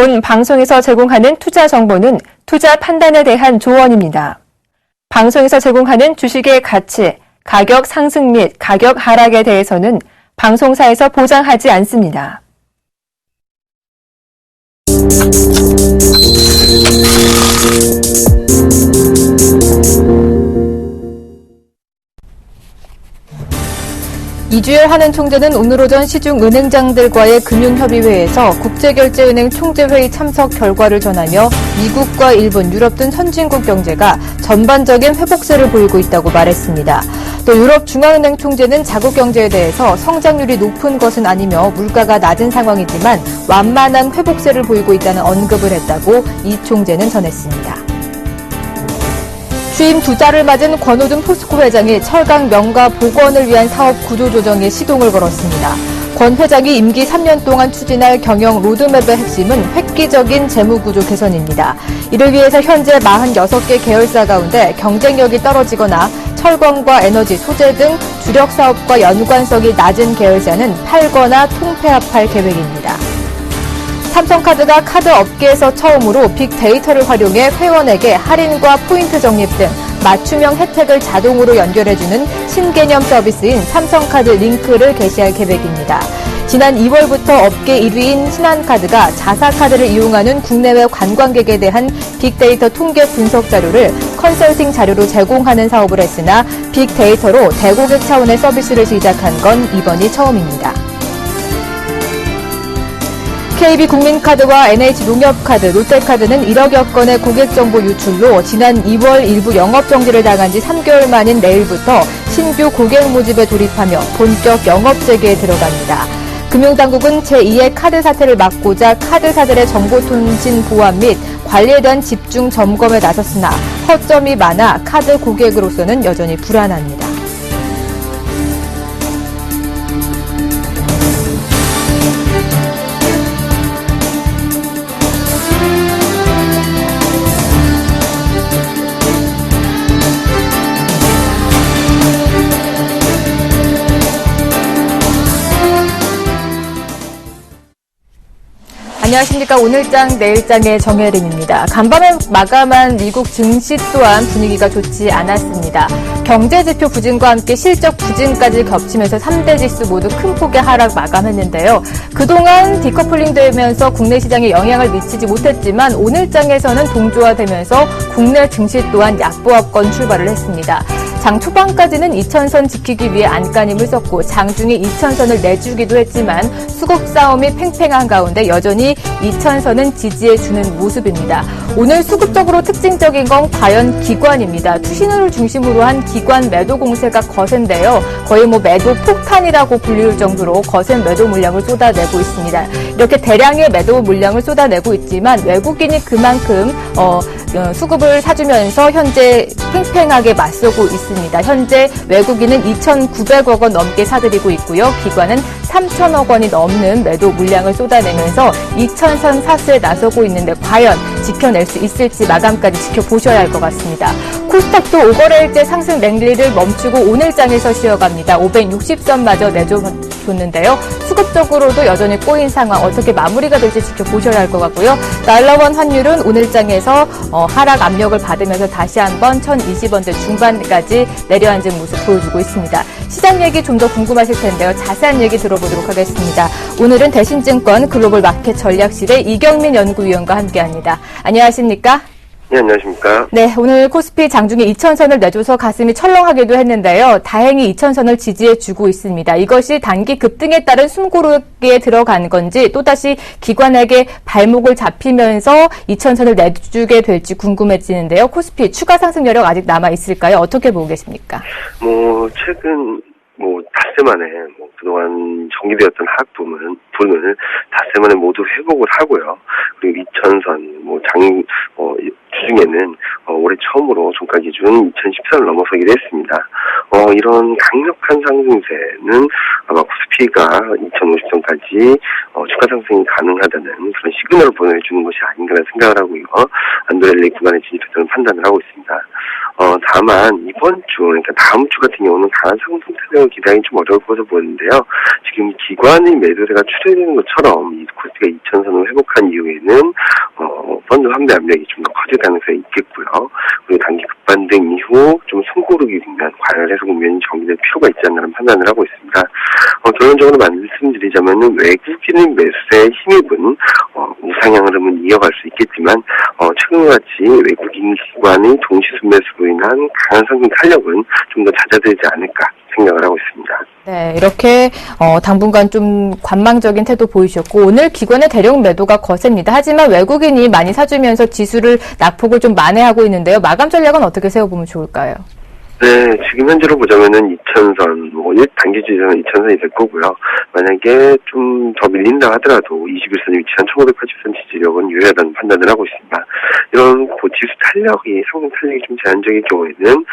본 방송에서 제공하는 투자 정보는 투자 판단에 대한 조언입니다. 방송에서 제공하는 주식의 가치, 가격 상승 및 가격 하락에 대해서는 방송사에서 보장하지 않습니다. 이주열 한은 총재는 오늘 오전 시중 은행장들과의 금융협의회에서 국제결제은행 총재회의 참석 결과를 전하며 미국과 일본, 유럽 등 선진국 경제가 전반적인 회복세를 보이고 있다고 말했습니다. 또 유럽 중앙은행 총재는 자국 경제에 대해서 성장률이 높은 것은 아니며 물가가 낮은 상황이지만 완만한 회복세를 보이고 있다는 언급을 했다고 이 총재는 전했습니다. 취임 2달을 맞은 권오등 포스코 회장이 철강 명가 복원을 위한 사업 구조조정에 시동을 걸었습니다. 권 회장이 임기 3년 동안 추진할 경영 로드맵의 핵심은 획기적인 재무구조 개선입니다. 이를 위해서 현재 46개 계열사 가운데 경쟁력이 떨어지거나 철강과 에너지, 소재 등 주력 사업과 연관성이 낮은 계열사는 팔거나 통폐합할 계획입니다. 삼성카드가 카드 업계에서 처음으로 빅데이터를 활용해 회원에게 할인과 포인트 적립 등 맞춤형 혜택을 자동으로 연결해주는 신개념 서비스인 삼성카드 링크를 개시할 계획입니다. 지난 2월부터 업계 1위인 신한카드가 자사카드를 이용하는 국내외 관광객에 대한 빅데이터 통계 분석 자료를 컨설팅 자료로 제공하는 사업을 했으나 빅데이터로 대고객 차원의 서비스를 시작한 건 이번이 처음입니다. KB국민카드와 NH농협카드, 롯데카드는 1억여 건의 고객정보 유출로 지난 2월 일부 영업정지를 당한 지 3개월 만인 내일부터 신규 고객 모집에 돌입하며 본격 영업재개에 들어갑니다. 금융당국은 제2의 카드 사태를 막고자 카드사들의 정보통신 보안 및 관리에 대한 집중 점검에 나섰으나 허점이 많아 카드 고객으로서는 여전히 불안합니다. 안녕하십니까. 오늘장 내일장의 정혜림입니다. 간밤에 마감한 미국 증시 또한 분위기가 좋지 않았습니다. 경제지표 부진과 함께 실적 부진까지 겹치면서 3대 지수 모두 큰 폭의 하락 마감했는데요. 그동안 디커플링 되면서 국내 시장에 영향을 미치지 못했지만 오늘장에서는 동조화되면서 국내 증시 또한 약보합권 출발을 했습니다. 장 초반까지는 2000선 지키기 위해 안간힘을 썼고 장중에 2000선을 내주기도 했지만 수급 싸움이 팽팽한 가운데 여전히 2000선은 지지해주는 모습입니다. 오늘 수급적으로 특징적인 건 과연 기관입니다. 투신호를 중심으로 한 기관 매도 공세가 거센데요. 거의 매도 폭탄이라고 불릴 정도로 거센 매도 물량을 쏟아내고 있습니다. 이렇게 대량의 매도 물량을 쏟아내고 있지만 외국인이 그만큼 수급을 사주면서 현재 팽팽하게 맞서고 있습니다. 현재 외국인은 2,900억 원 넘게 사들이고 있고요. 기관은 3,000억 원이 넘는 매도 물량을 쏟아내면서 2,000선 사수에 나서고 있는데 과연 지켜낼 수 있을지 마감까지 지켜보셔야 할 것 같습니다. 코스닥도 5거래일째 상승 랠리를 멈추고 오늘장에서 쉬어갑니다. 560선마저 내줬는데요. 수급적으로도 여전히 꼬인 상황 어떻게 마무리가 될지 지켜보셔야 할 것 같고요. 달러원 환율은 오늘장에서 하락 압력을 받으면서 다시 한번 1,020원대 중반까지 내려앉은 모습 보여주고 있습니다. 시장 얘기 좀 더 궁금하실 텐데요. 자세한 얘기 들어보도록 하겠습니다. 오늘은 대신증권 글로벌 마켓 전략실의 이경민 연구위원과 함께합니다. 안녕하십니까? 네, 안녕하십니까? 네, 오늘 코스피 장중에 2000선을 내줘서 가슴이 철렁하기도 했는데요. 다행히 2000선을 지지해주고 있습니다. 이것이 단기 급등에 따른 숨고르기에 들어간 건지 또다시 기관에게 발목을 잡히면서 2000선을 내주게 될지 궁금해지는데요. 코스피 추가 상승 여력 아직 남아있을까요? 어떻게 보고 계십니까? 최근 닷새 만에 그동안 정리되었던 하락 부분을 닷새 만에 모두 회복을 하고요. 그리고 2000선, 주중에는 올해 처음으로 종가 기준 2014를 넘어서기도 했습니다. 이런 강력한 상승세는 아마 코스피가 2050선까지 주가 상승이 가능하다는 그런 시그널을 보내주는 것이 아닌가라는 생각을 하고요. 안드렐리 구간에 진입했다는 판단을 하고 있습니다. 다만 이번 주, 그러니까 다음 주 같은 경우는 강한 상승 타격을 기대하기 좀 어려울 것으로 보이는데요. 지금 기관의 매도세가 추세되는 것처럼 이 코스피가 2000선을 회복한 이후에는 펀드 환배 압력이 좀 더 커질 가능성이 있겠고요. 그리고 단기 급반등 이후 좀 숨고르기 국면, 과열해서 국면이 정리될 필요가 있지 않나라는 판단을 하고 있습니다. 결론적으로 말씀드리자면은 외국인의 매수세에 힘입은 우상향 흐름은 이어갈 수 있겠지만 최근과 같이 외국인 기관의 동시 순매수로 인한 강한 상승 탄력은 좀 더 잦아들지 않을까 생각을 하고 있습니다. 네, 이렇게 당분간 좀 관망적인 태도 보이셨고 오늘 기관의 대량 매도가 거셉니다. 하지만 외국인이 많이 사주면서 지수를 낙폭을 좀 만회하고 있는데요. 마감 전략은 어떻게 세워보면 좋을까요? 네, 지금 현재로 보자면은 2000선, 단기 지지선은 2000선이 될 거고요. 만약에 좀 더 밀린다 하더라도 21선이 위치한 1580선 지지력은 유효하다는 판단을 하고 있습니다. 이런 지수 탄력이, 상승 탄력이 좀 제한적인 경우에는,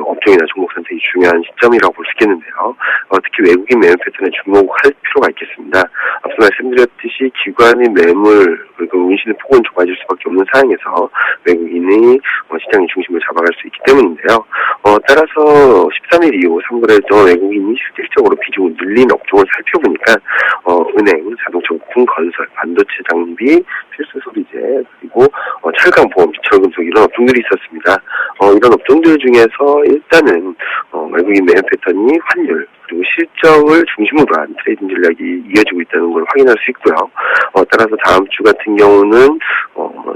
업종이나 종목 선택이 중요한 시점이라고 볼 수 있겠는데요. 특히 외국인 매물 패턴에 주목할 필요가 있겠습니다. 앞서 말씀드렸듯이 기관의 매물, 그리고 운신의 폭은 좁아질 수밖에 없는 상황에서 외국인이 시장의 중심을 잡아갈 수 있기 때문인데요. 따라서 13일 이후 3월에 외국인이 실질적으로 비중을 늘린 업종을 살펴보니까 은행, 자동차 부품, 건설, 반도체 장비, 필수 소비재, 그리고 철강, 보험, 비철금속 이런 업종들이 있었습니다. 이런 업종들 중에서 일단은 외국인 매매 패턴이 환율 그리고 실적을 중심으로 한 트레이딩 전략이 이어지고 있다는 걸 확인할 수 있고요. 따라서 다음 주 같은 경우는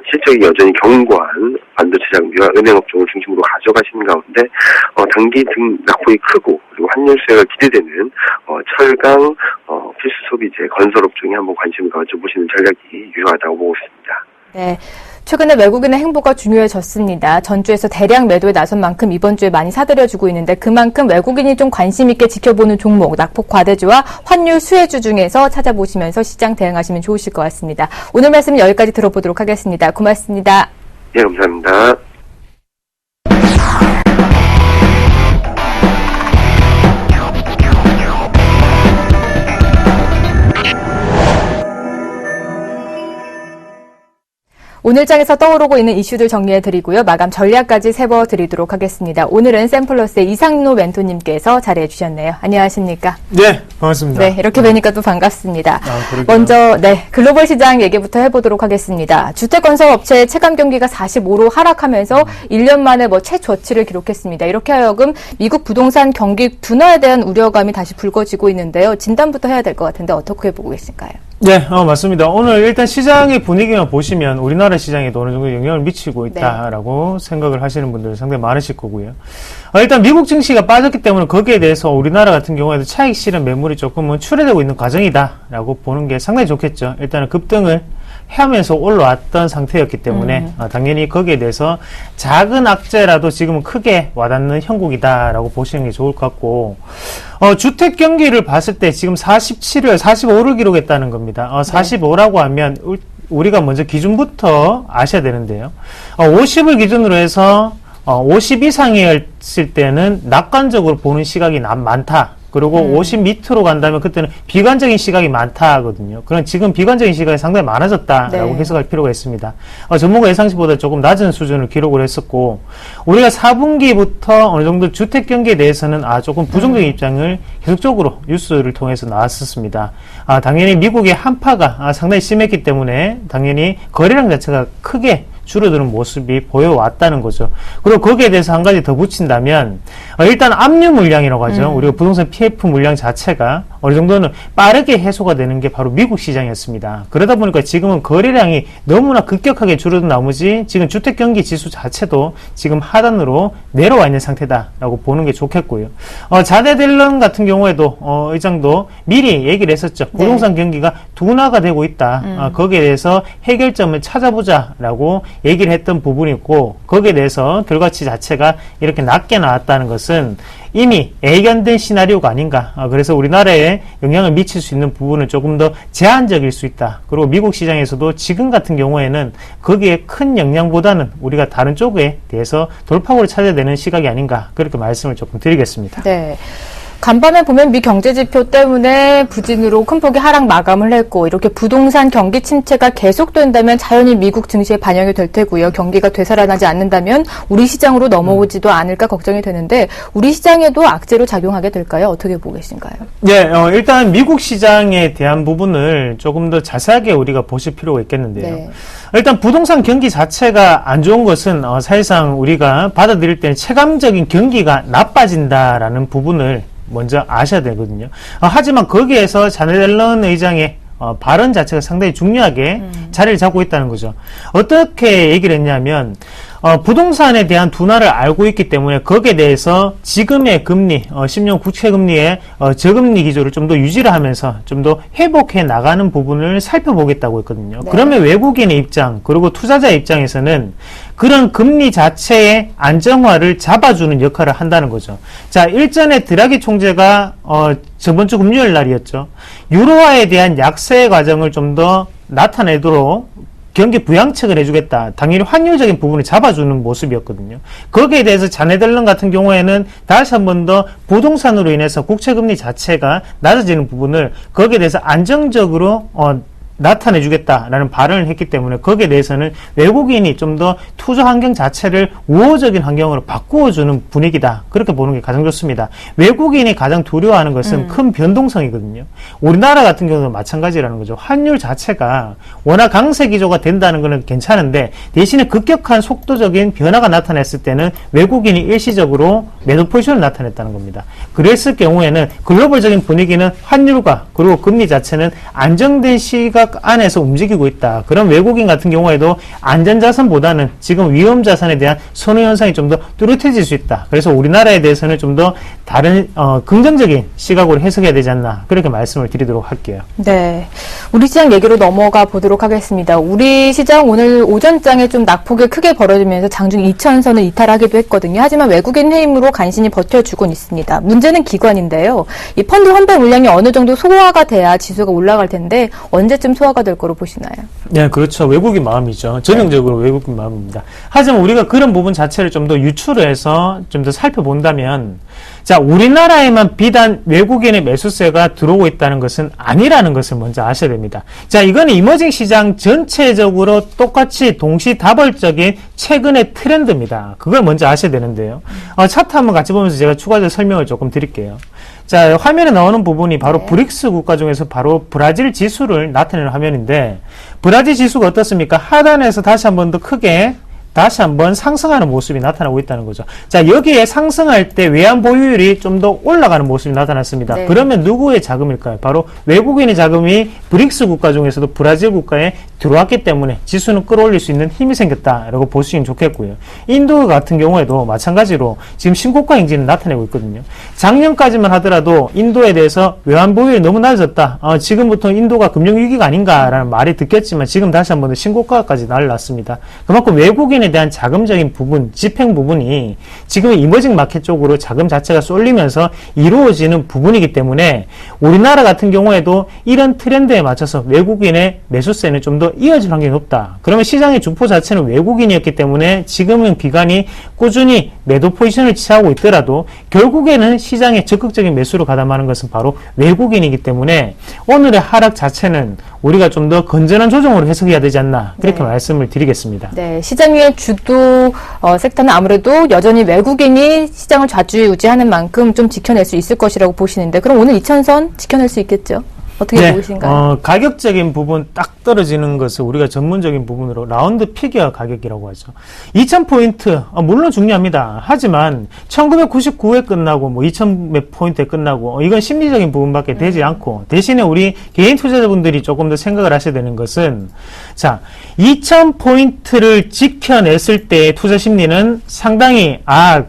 실적이 여전히 견고한 반도체 장비와 은행 업종을 중심으로 가져가시는 가운데 단기 등 낙폭이 크고 그리고 환율 수혜가 기대되는 철강, 필수 소비재, 건설 업종에 한번 관심을 가져보시는 전략이 유효하다고 보고 있습니다. 네. 최근에 외국인의 행보가 중요해졌습니다. 전주에서 대량 매도에 나선 만큼 이번 주에 많이 사들여주고 있는데 그만큼 외국인이 좀 관심 있게 지켜보는 종목, 낙폭 과대주와 환율 수혜주 중에서 찾아보시면서 시장 대응하시면 좋으실 것 같습니다. 오늘 말씀 여기까지 들어보도록 하겠습니다. 고맙습니다. 네, 감사합니다. 오늘 장에서 떠오르고 있는 이슈들 정리해드리고요. 마감 전략까지 세워드리도록 하겠습니다. 오늘은 샘플러스의 이상로 멘토님께서 자리해주셨네요. 안녕하십니까? 네, 반갑습니다. 네, 이렇게 뵈니까 또 반갑습니다. 그러게요. 먼저 글로벌 시장 얘기부터 해보도록 하겠습니다. 주택건설업체 체감 경기가 45로 하락하면서 1년 만에 최저치를 기록했습니다. 이렇게 하여금 미국 부동산 경기 둔화에 대한 우려감이 다시 불거지고 있는데요. 진단부터 해야 될 것 같은데 어떻게 보고 계신가요? 네, 맞습니다. 오늘 일단 시장의 분위기만 보시면 우리나라 시장에도 어느 정도 영향을 미치고 있다라고 생각을 하시는 분들 상당히 많으실 거고요. 일단 미국 증시가 빠졌기 때문에 거기에 대해서 우리나라 같은 경우에도 차익 실현 매물이 조금은 출회되고 있는 과정이다라고 보는 게 상당히 좋겠죠. 일단은 급등을 하면서 올라왔던 상태였기 때문에 당연히 거기에 대해서 작은 악재라도 지금은 크게 와닿는 형국이다라고 보시는 게 좋을 것 같고 주택 경기를 봤을 때 지금 45를 기록했다는 겁니다. 45라고 하면 우리가 먼저 기준부터 아셔야 되는데요. 50을 기준으로 해서 50 이상이었을 때는 낙관적으로 보는 시각이 많다. 그리고 50 밑으로 간다면 그때는 비관적인 시각이 많다 하거든요. 그럼 지금 비관적인 시각이 상당히 많아졌다라고 해석할 필요가 있습니다. 전문가 예상치보다 조금 낮은 수준을 기록을 했었고 우리가 4분기부터 어느 정도 주택 경기에 대해서는 조금 부정적인 입장을 계속적으로 뉴스를 통해서 나왔었습니다. 당연히 미국의 한파가 상당히 심했기 때문에 당연히 거래량 자체가 크게 줄어드는 모습이 보여왔다는 거죠. 그리고 거기에 대해서 한 가지 더 붙인다면 일단 압류 물량이라고 하죠. 우리가 부동산 PF 물량 자체가 어느 정도는 빠르게 해소가 되는 게 바로 미국 시장이었습니다. 그러다 보니까 지금은 거래량이 너무나 급격하게 줄어든 나머지 지금 주택경기 지수 자체도 지금 하단으로 내려와 있는 상태다라고 보는 게 좋겠고요. 자대 딜런 같은 경우에도 의장도 미리 얘기를 했었죠. 부동산 경기가 둔화가 되고 있다. 거기에 대해서 해결점을 찾아보자라고 얘기를 했던 부분이 있고 거기에 대해서 결과치 자체가 이렇게 낮게 나왔다는 것은 이미 예견된 시나리오가 아닌가. 그래서 우리나라에 영향을 미칠 수 있는 부분은 조금 더 제한적일 수 있다. 그리고 미국 시장에서도 지금 같은 경우에는 거기에 큰 영향보다는 우리가 다른 쪽에 대해서 돌파구를 찾아야 되는 시각이 아닌가. 그렇게 말씀을 조금 드리겠습니다. 네. 간밤에 보면 미 경제 지표 때문에 부진으로 큰 폭의 하락 마감을 했고 이렇게 부동산 경기 침체가 계속된다면 자연히 미국 증시에 반영이 될 테고요. 경기가 되살아나지 않는다면 우리 시장으로 넘어오지도 않을까 걱정이 되는데 우리 시장에도 악재로 작용하게 될까요? 어떻게 보고 계신가요? 네, 일단 미국 시장에 대한 부분을 조금 더 자세하게 우리가 보실 필요가 있겠는데요. 네. 일단 부동산 경기 자체가 안 좋은 것은 사실상 우리가 받아들일 때는 체감적인 경기가 나빠진다라는 부분을 먼저 아셔야 되거든요. 하지만 거기에서 자넷 옐런 의장의 발언 자체가 상당히 중요하게 자리를 잡고 있다는 거죠. 어떻게 얘기를 했냐면 부동산에 대한 둔화를 알고 있기 때문에 거기에 대해서 지금의 금리, 10년 국채 금리의 저금리 기조를 좀 더 유지를 하면서 좀 더 회복해 나가는 부분을 살펴보겠다고 했거든요. 네. 그러면 외국인의 입장, 그리고 투자자 입장에서는 그런 금리 자체의 안정화를 잡아주는 역할을 한다는 거죠. 자, 일전에 드라기 총재가 저번 주 금요일 날이었죠. 유로화에 대한 약세 과정을 좀 더 나타내도록 경기 부양책을 해주겠다. 당연히 환율적인 부분을 잡아주는 모습이었거든요. 거기에 대해서 자넷 옐런 같은 경우에는 다시 한 번 더 부동산으로 인해서 국채금리 자체가 낮아지는 부분을 거기에 대해서 안정적으로 나타내주겠다라는 발언을 했기 때문에 거기에 대해서는 외국인이 좀 더 투자 환경 자체를 우호적인 환경으로 바꾸어주는 분위기다. 그렇게 보는 게 가장 좋습니다. 외국인이 가장 두려워하는 것은 큰 변동성이거든요. 우리나라 같은 경우도 마찬가지라는 거죠. 환율 자체가 워낙 강세 기조가 된다는 것은 괜찮은데 대신에 급격한 속도적인 변화가 나타났을 때는 외국인이 일시적으로 매도 포지션을 나타냈다는 겁니다. 그랬을 경우에는 글로벌적인 분위기는 환율과 그리고 금리 자체는 안정된 시각 안에서 움직이고 있다. 그런 외국인 같은 경우에도 안전자산보다는 지금 위험자산에 대한 선호 현상이 좀 더 뚜렷해질 수 있다. 그래서 우리나라에 대해서는 좀 더 다른 긍정적인 시각으로 해석해야 되지 않나 그렇게 말씀을 드리도록 할게요. 네, 우리 시장 얘기로 넘어가 보도록 하겠습니다. 우리 시장 오늘 오전장에 좀 낙폭이 크게 벌어지면서 장중 2,000선을 이탈하기도 했거든요. 하지만 외국인 해임으로 간신히 버텨주곤 있습니다. 문제는 기관인데요. 이 펀드 환배 물량이 어느 정도 소화가 돼야 지수가 올라갈 텐데 언제쯤 소화가 될 거로 보시나요? 네, 그렇죠. 외국인 마음이죠. 전형적으로 외국인 마음입니다. 하지만 우리가 그런 부분 자체를 좀 더 유추를 해서 좀 더 살펴본다면, 자, 우리나라에만 비단 외국인의 매수세가 들어오고 있다는 것은 아니라는 것을 먼저 아셔야 됩니다. 자, 이거는 이머징 시장 전체적으로 똑같이 동시다발적인 최근의 트렌드입니다. 그걸 먼저 아셔야 되는데요. 차트 한번 같이 보면서 제가 추가적인 설명을 조금 드릴게요. 자, 화면에 나오는 부분이 바로 네. 브릭스 국가 중에서 바로 브라질 지수를 나타내는 화면인데, 브라질 지수가 어떻습니까? 하단에서 다시 한 번 더 크게 다시 한번 상승하는 모습이 나타나고 있다는 거죠. 자, 여기에 상승할 때 외환 보유율이 좀 더 올라가는 모습이 나타났습니다. 네. 그러면 누구의 자금일까요? 바로 외국인의 자금이 브릭스 국가 중에서도 브라질 국가에 들어왔기 때문에 지수는 끌어올릴 수 있는 힘이 생겼다라고 보시면 좋겠고요. 인도 같은 경우에도 마찬가지로 지금 신고가 행진을 나타내고 있거든요. 작년까지만 하더라도 인도에 대해서 외환 보유율이 너무 낮아졌다. 지금부터 인도가 금융위기가 아닌가라는 말이 듣겠지만 지금 다시 한번 신고가까지 날랐습니다. 그만큼 외국인에 대한 자금적인 부분, 집행 부분이 지금 이머징 마켓 쪽으로 자금 자체가 쏠리면서 이루어지는 부분이기 때문에 우리나라 같은 경우에도 이런 트렌드에 맞춰서 외국인의 매수세는 좀 더 이어질 확률이 높다. 그러면 시장의 주포 자체는 외국인이었기 때문에 지금은 기관이 꾸준히 매도 포지션을 취하고 있더라도 결국에는 시장의 적극적인 매수로 가담하는 것은 바로 외국인이기 때문에 오늘의 하락 자체는 우리가 좀 더 건전한 조정으로 해석해야 되지 않나 그렇게 네. 말씀을 드리겠습니다. 네, 시장의 주도 섹터는 아무래도 여전히 외국인이 시장을 좌지우지하는 만큼 좀 지켜낼 수 있을 것이라고 보시는데 그럼 오늘 2,000선 지켜낼 수 있겠죠? 어떻게 보이신가요? 가격적인 부분 딱 떨어지는 것을 우리가 전문적인 부분으로 라운드 피겨 가격이라고 하죠. 2,000포인트, 물론 중요합니다. 하지만 1999에 끝나고 뭐 2,000몇 포인트에 끝나고 이건 심리적인 부분밖에 되지 않고 대신에 우리 개인 투자자분들이 조금 더 생각을 하셔야 되는 것은 자, 2,000포인트를 지켜냈을 때의 투자 심리는 상당히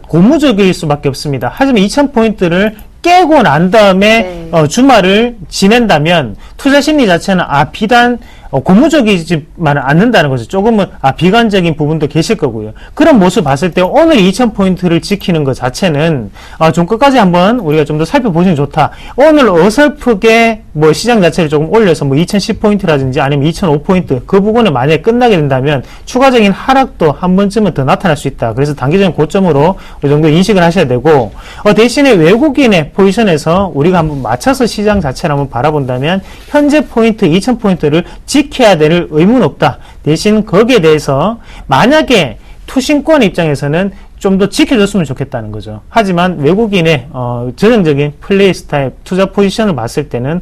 고무적일 수밖에 없습니다. 하지만 2,000포인트를 깨고 난 다음에 네. 주말을 지낸다면 투자 심리 자체는 비단 고무적이지만 않는다는 거죠. 조금은 비관적인 부분도 계실 거고요. 그런 모습 봤을 때 오늘 2000포인트를 지키는 것 자체는 좀 끝까지 한번 우리가 좀 더 살펴보시면 좋다. 오늘 어설프게 시장 자체를 조금 올려서 2010포인트라든지 아니면 2005포인트 그 부분에 만약에 끝나게 된다면 추가적인 하락도 한 번쯤은 더 나타날 수 있다. 그래서 단기적인 고점으로 이 정도 인식을 하셔야 되고 대신에 외국인의 포지션에서 우리가 한번 맞춰서 시장 자체를 한번 바라본다면 현재 포인트 2000포인트를 지켜야 될 의무는 없다. 대신 거기에 대해서 만약에 투신권 입장에서는 좀 더 지켜줬으면 좋겠다는 거죠. 하지만 외국인의 전형적인 플레이 스타일, 투자 포지션을 봤을 때는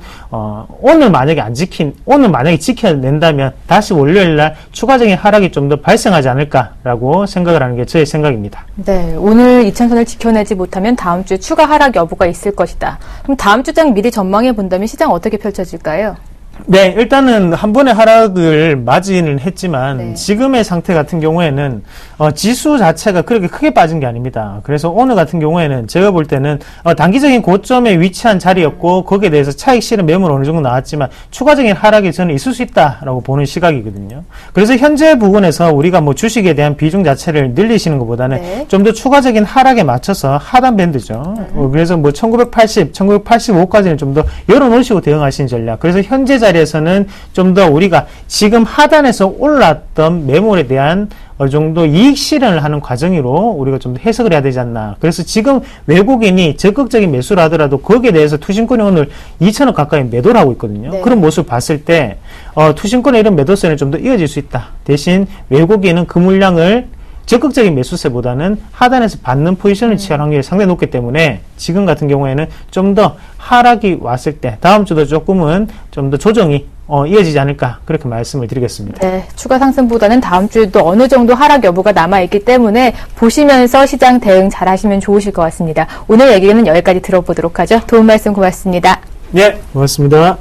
오늘 만약에 지켜낸다면 다시 월요일날 추가적인 하락이 좀 더 발생하지 않을까라고 생각을 하는 게 저의 생각입니다. 네, 오늘 2000선을 지켜내지 못하면 다음 주에 추가 하락 여부가 있을 것이다. 그럼 다음 주장 미리 전망해 본다면 시장 어떻게 펼쳐질까요? 네, 일단은 한 번의 하락을 맞이는 했지만 네. 지금의 상태 같은 경우에는 지수 자체가 그렇게 크게 빠진 게 아닙니다. 그래서 오늘 같은 경우에는 제가 볼 때는 단기적인 고점에 위치한 자리였고 거기에 대해서 차익 실현 매물 어느 정도 나왔지만 추가적인 하락이 저는 있을 수 있다라고 보는 시각이거든요. 그래서 현재 부분에서 우리가 주식에 대한 비중 자체를 늘리시는 것보다는 네. 좀 더 추가적인 하락에 맞춰서 하단 밴드죠. 그래서 1980, 1985까지는 좀 더 열어놓으시고 대응하시는 전략. 그래서 현재 자리에서는 좀 더 우리가 지금 하단에서 올랐던 매물에 대한 어느 정도 이익 실현을 하는 과정으로 우리가 좀 더 해석을 해야 되지 않나. 그래서 지금 외국인이 적극적인 매수를 하더라도 거기에 대해서 투신권이 오늘 2천억 가까이 매도를 하고 있거든요. 네. 그런 모습을 봤을 때 투신권의 이런 매도세는 좀 더 이어질 수 있다. 대신 외국인은 그 물량을 적극적인 매수세보다는 하단에서 받는 포지션을 취할 확률이 상당히 높기 때문에 지금 같은 경우에는 좀 더 하락이 왔을 때 다음 주도 조금은 좀 더 조정이 이어지지 않을까 그렇게 말씀을 드리겠습니다. 네, 추가 상승보다는 다음 주에도 어느 정도 하락 여부가 남아있기 때문에 보시면서 시장 대응 잘 하시면 좋으실 것 같습니다. 오늘 얘기는 여기까지 들어보도록 하죠. 도움 말씀 고맙습니다. 네, 고맙습니다.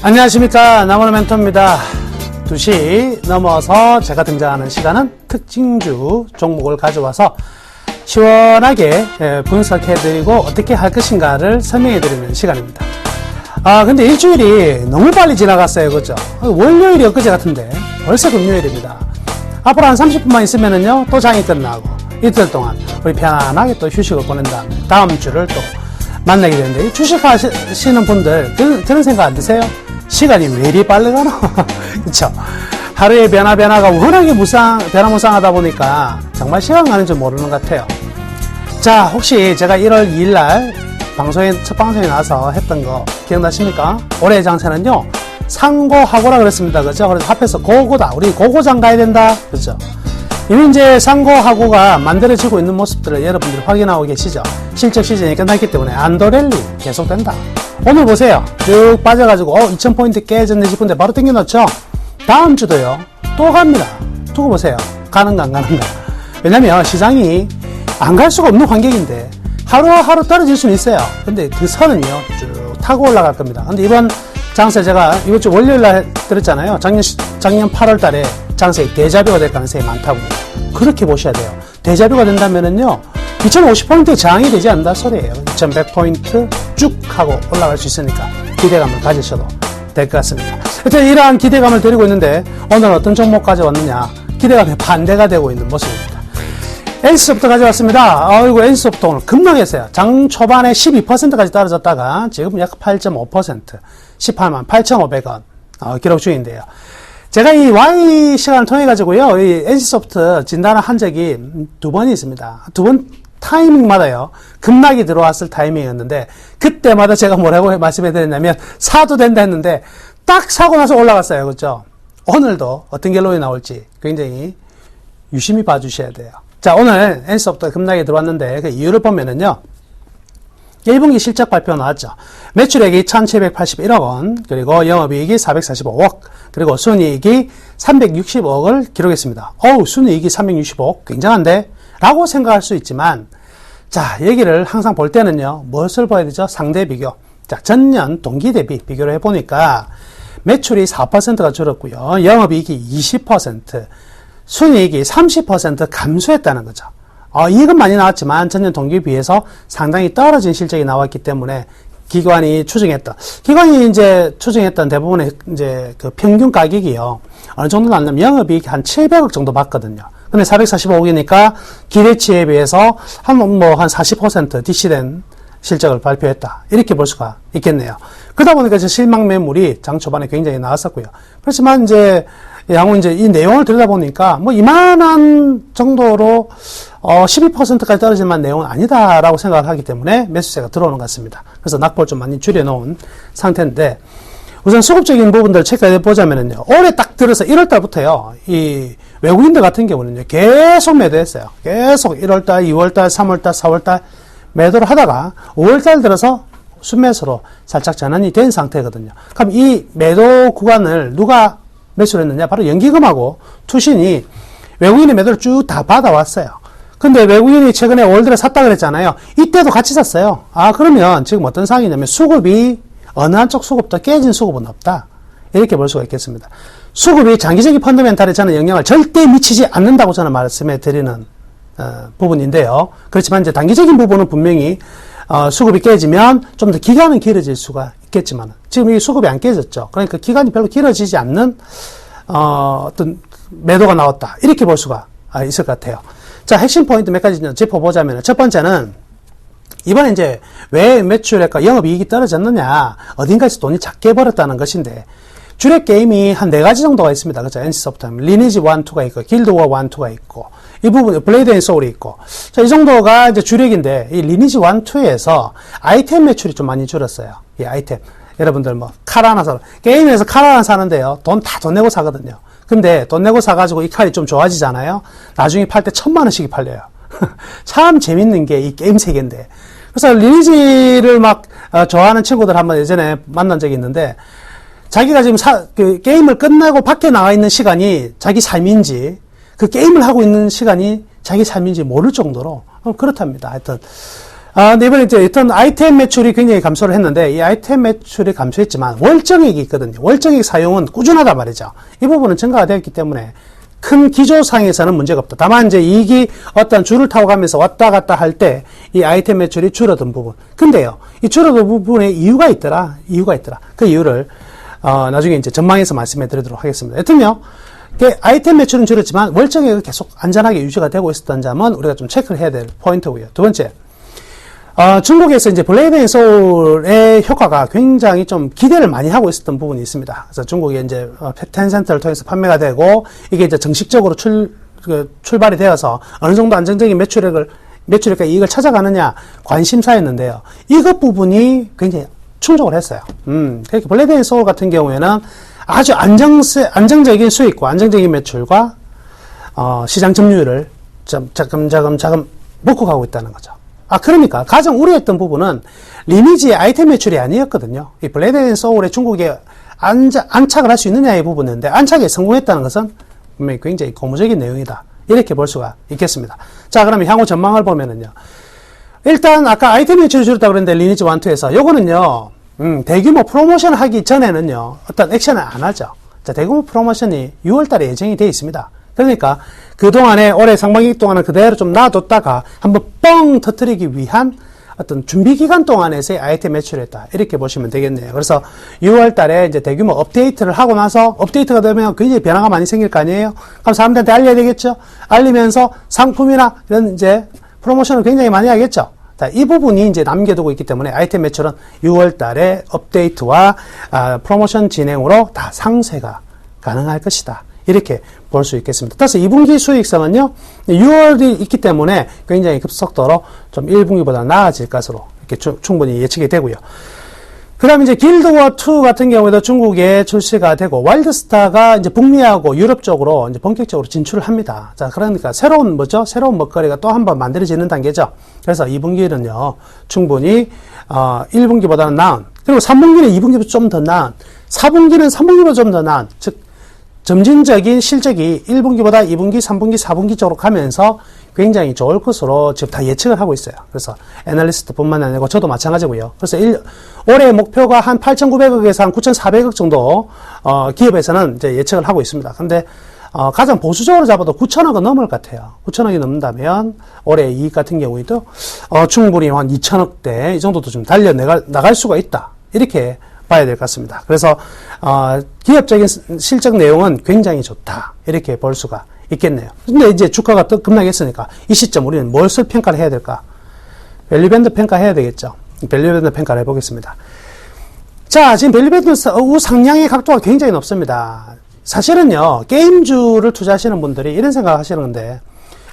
안녕하십니까, 나무는 멘토입니다. 2시 넘어서 제가 등장하는 시간은 특징주 종목을 가져와서 시원하게 분석해드리고 어떻게 할 것인가를 설명해드리는 시간입니다. 근데 일주일이 너무 빨리 지나갔어요. 그죠? 월요일이 엊그제 같은데 벌써 금요일입니다. 앞으로 한 30분만 있으면은요, 또 장이 끝나고 이틀 동안 우리 편안하게 또 휴식을 보낸 다음에 다음 주를 또 만나게 되는데, 주식 하시는 분들 그런 생각 안 드세요? 시간이 왜 이리 빨리 가나? 그쵸? 하루의 변화가 워낙에 변화무쌍하다 보니까 정말 시간 가는 줄 모르는 것 같아요. 자, 혹시 제가 1월 2일날 첫 방송에 나와서 했던 거 기억나십니까? 올해의 장세는요, 상고하고라 그랬습니다. 그죠? 그래서 합해서 고고다. 우리 고고장 가야 된다. 그죠? 이미 이제 상고하고가 만들어지고 있는 모습들을 여러분들이 확인하고 계시죠? 실적 시즌이 끝났기 때문에 안도랠리 계속된다. 오늘 보세요. 쭉 빠져가지고 2000포인트 깨졌네 싶은데 바로 땡겨놓죠? 다음 주도요. 또 갑니다. 두고 보세요. 가는가 안 가는가. 왜냐면 시장이 안 갈 수가 없는 환경인데 하루하루 떨어질 수는 있어요. 근데 그 선은요, 쭉 타고 올라갈 겁니다. 근데 이번 장세 제가 이번 주 월요일날 들었잖아요. 작년 8월 달에 장세 대자뷰가 될 가능성이 많다고. 그렇게 보셔야 돼요. 대자뷰가 된다면은요, 2050포인트 저항이 되지 않는다 소리예요. 2100포인트 쭉 하고 올라갈 수 있으니까 기대감을 가지셔도 될 것 같습니다. 하여튼 이러한 기대감을 드리고 있는데 오늘 어떤 종목 가져왔느냐, 기대감이 반대가 되고 있는 모습입니다. NC소프트 가져왔습니다. 아이고, NC소프트 오늘 급락했어요. 장 초반에 12%까지 떨어졌다가 지금 약 8.5%, 18만 8,500원 기록 중인데요. 제가 이 Y 시간을 통해 가지고요, 이 NC소프트 진단을 한 적이 두 번이 있습니다. 두 번 타이밍마다요, 급락이 들어왔을 타이밍이었는데, 그때마다 제가 뭐라고 말씀해 드렸냐면, 사도 된다 했는데, 딱 사고 나서 올라갔어요. 그렇죠? 오늘도 어떤 결론이 나올지 굉장히 유심히 봐주셔야 돼요. 자, 오늘 NC소프트가 급락이 들어왔는데, 그 이유를 보면은요, 1분기 실적 발표 나왔죠. 매출액이 1,781억 원, 그리고 영업이익이 445억, 그리고 순이익이 360억을 기록했습니다. 어우, 순이익이 365억, 굉장한데? 라고 생각할 수 있지만, 자, 얘기를 항상 볼 때는요, 무엇을 봐야 되죠? 상대 비교. 자, 전년 동기 대비 비교를 해보니까, 매출이 4%가 줄었고요. 영업이익이 20%, 순이익이 30% 감소했다는 거죠. 이익은 많이 나왔지만 전년 동기에 비해서 상당히 떨어진 실적이 나왔기 때문에 기관이 추정했던 대부분의 이제 그 평균 가격이요. 어느 정도 나왔냐면 영업이익이 한 700억 정도 받거든요. 근데 445억이니까 기대치에 비해서 한 40% 디시된 실적을 발표했다. 이렇게 볼 수가 있겠네요. 그러다 보니까 이제 실망 매물이 장 초반에 굉장히 나왔었고요. 그렇지만 이제 향후 이제 이 내용을 들여다보니까 뭐 이만한 정도로 12%까지 떨어질 만한 내용은 아니다라고 생각을 하기 때문에 매수세가 들어오는 것 같습니다. 그래서 낙폭을 좀 많이 줄여놓은 상태인데, 우선 수급적인 부분들을 체크해 보자면은요, 올해 딱 들어서 1월 달부터요, 이 외국인들 같은 경우는요, 계속 매도했어요. 계속 1월 달, 2월 달, 3월 달, 4월 달 매도를 하다가 5월 달 들어서 순매수로 살짝 전환이 된 상태거든요. 그럼 이 매도 구간을 누가 매수를 했느냐? 바로 연기금하고 투신이 외국인의 매도를 쭉 다 받아왔어요. 근데 외국인이 최근에 5월 달에 샀다 그랬잖아요. 이때도 같이 샀어요. 그러면 지금 어떤 상황이냐면 수급이 어느 한쪽 수급도 깨진 수급은 없다. 이렇게 볼 수가 있겠습니다. 수급이 장기적인 펀더멘탈에 저는 영향을 절대 미치지 않는다고 저는 말씀해 드리는 부분인데요. 그렇지만 이제 단기적인 부분은 분명히 수급이 깨지면 좀 더 기간은 길어질 수가 있겠지만 지금 이 수급이 안 깨졌죠. 그러니까 기간이 별로 길어지지 않는 어떤 매도가 나왔다. 이렇게 볼 수가 있을 것 같아요. 자, 핵심 포인트 몇 가지 짚어보자면, 첫 번째는 이번에 이제 왜 매출액과 영업이익이 떨어졌느냐, 어딘가에서 돈이 작게 벌었다는 것인데, 주력 게임이 한 4가지 정도가 있습니다. 그렇죠? NC소프트 하면 리니지 1, 2가 있고, 길드워 1, 2가 있고, 이 부분, 블레이드 앤 소울이 있고. 자, 이 정도가 이제 주력인데, 이 리니지 1, 2에서 아이템 매출이 좀 많이 줄었어요. 이 아이템. 여러분들 뭐, 칼 하나 사, 게임에서 칼 하나 사는데요. 돈 내고 사거든요. 근데 돈 내고 사가지고 이 칼이 좀 좋아지잖아요. 나중에 팔 때 1,000,000원씩이 팔려요. 참 재밌는 게 이 게임 세계인데. 그래서 리니지를 막 좋아하는 친구들 한번 예전에 만난 적이 있는데, 자기가 지금 그 게임을 끝나고 밖에 나와 있는 시간이 자기 삶인지, 그 게임을 하고 있는 시간이 자기 삶인지 모를 정도로 그렇답니다. 하여튼. 근데 이번에 이제 일단 아이템 매출이 굉장히 감소를 했는데, 이 아이템 매출이 감소했지만 월정액이 있거든요. 월정액 사용은 꾸준하단 말이죠. 이 부분은 증가가 되었기 때문에 큰 기조상에서는 문제가 없다. 다만 이제 이익이 어떤 줄을 타고 가면서 왔다 갔다 할 때 이 아이템 매출이 줄어든 부분. 근데요, 이 줄어든 부분에 이유가 있더라. 그 이유를 나중에 이제 전망해서 말씀해 드리도록 하겠습니다. 여튼요, 아이템 매출은 줄었지만 월정액은 계속 안전하게 유지가 되고 있었던 점은 우리가 좀 체크를 해야 될 포인트고요. 두 번째, 중국에서 이제 블레이드 앤 소울의 효과가 굉장히 좀 기대를 많이 하고 있었던 부분이 있습니다. 그래서 중국에 이제 텐센트를 통해서 판매가 되고, 이게 이제 정식적으로 출발이 되어서 어느 정도 안정적인 매출액과 이익을 찾아가느냐 관심사였는데요. 이것 부분이 굉장히 충족을 했어요. 그러니까 블레이드 앤 소울 같은 경우에는 아주 안정적인 수익과 안정적인 매출과 시장 점유율을 자금 먹고 가고 있다는 거죠. 그러니까 가장 우려했던 부분은 리니지의 아이템 매출이 아니었거든요. 이 블레이드 앤 소울의 중국에 안착을 할 수 있느냐의 부분인데, 안착에 성공했다는 것은 분명히 굉장히 고무적인 내용이다. 이렇게 볼 수가 있겠습니다. 자, 그러면 향후 전망을 보면은요. 일단 아까 아이템 매출이 줄었다고 그랬는데 리니지 1, 2에서 요거는요. 대규모 프로모션 하기 전에는요. 어떤 액션을 안 하죠. 자, 대규모 프로모션이 6월 달에 예정이 되어 있습니다. 그러니까 그동안에 올해 상반기 동안은 그대로 좀 놔뒀다가 한번 뻥 터뜨리기 위한 어떤 준비 기간 동안에서의 아이템 매출이었다. 이렇게 보시면 되겠네요. 그래서 6월 달에 이제 대규모 업데이트를 하고 나서 업데이트가 되면 굉장히 변화가 많이 생길 거 아니에요? 그럼 사람들한테 알려야 되겠죠? 알리면서 상품이나 이런 이제 프로모션을 굉장히 많이 하겠죠? 자, 이 부분이 이제 남겨두고 있기 때문에 아이템 매출은 6월 달에 업데이트와 프로모션 진행으로 다 상쇄가 가능할 것이다. 이렇게 볼 수 있겠습니다. 따라서 2분기 수익성은요, 6월이 있기 때문에 굉장히 급속도로 좀 1분기보다 나아질 것으로 이렇게 충분히 예측이 되고요. 그 다음에 이제 길드워2 같은 경우에도 중국에 출시가 되고, 와일드스타가 이제 북미하고 유럽 쪽으로 이제 본격적으로 진출을 합니다. 자, 그러니까 새로운 먹거리가 또 한 번 만들어지는 단계죠. 그래서 2분기는요, 충분히, 1분기보다는 나은, 그리고 3분기는 2분기보다 좀 더 나은, 4분기는 3분기보다 좀 더 나은, 즉, 점진적인 실적이 1분기보다 2분기, 3분기, 4분기 쪽으로 가면서 굉장히 좋을 것으로 지금 다 예측을 하고 있어요. 그래서 애널리스트 뿐만 아니고 저도 마찬가지고요. 그래서 올해 목표가 한 8,900억에서 한 9,400억 정도 기업에서는 이제 예측을 하고 있습니다. 근데 가장 보수적으로 잡아도 9,000억은 넘을 것 같아요. 9,000억이 넘는다면 올해 이익 같은 경우에도 충분히 한 2,000억대 이 정도도 좀 나갈 수가 있다. 이렇게 봐야 될 것 같습니다. 그래서 기업적인 실적 내용은 굉장히 좋다. 이렇게 볼 수가 있겠네요. 근데 이제 주가가 또 급락했으니까 이 시점 우리는 무엇을 평가를 해야 될까? 밸류밴드 평가해야 되겠죠. 밸류밴드 평가를 해보겠습니다. 자, 지금 밸류밴드 우상향의 각도가 굉장히 높습니다. 사실은요, 게임주를 투자하시는 분들이 이런 생각을 하시는 건데,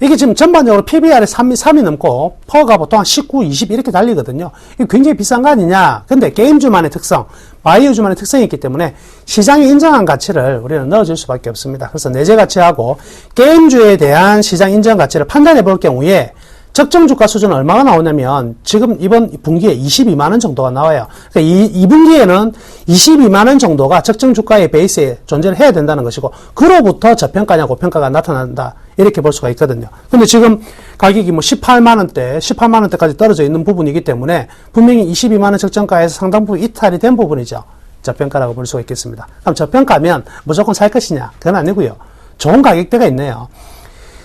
이게 지금 전반적으로 PBR이 3이 넘고, 퍼가 보통 한 19, 20 이렇게 달리거든요. 이게 굉장히 비싼 거 아니냐? 근데 게임주만의 특성, 바이오주만의 특성이 있기 때문에 시장이 인정한 가치를 우리는 넣어줄 수밖에 없습니다. 그래서 내재 가치하고 게임주에 대한 시장 인정 가치를 판단해 볼 경우에 적정 주가 수준은 얼마가 나오냐면 지금 이번 분기에 22만원 정도가 나와요. 그러니까 2분기에는 22만원 정도가 적정 주가의 베이스에 존재를 해야 된다는 것이고, 그로부터 저평가냐 고평가가 나타난다. 이렇게 볼 수가 있거든요. 근데 지금 가격이 18만원대까지 떨어져 있는 부분이기 때문에 분명히 22만원 적정가에서 상당 부분 이탈이 된 부분이죠. 저평가라고 볼 수가 있겠습니다. 그럼 저평가면 무조건 살 것이냐? 그건 아니고요. 좋은 가격대가 있네요.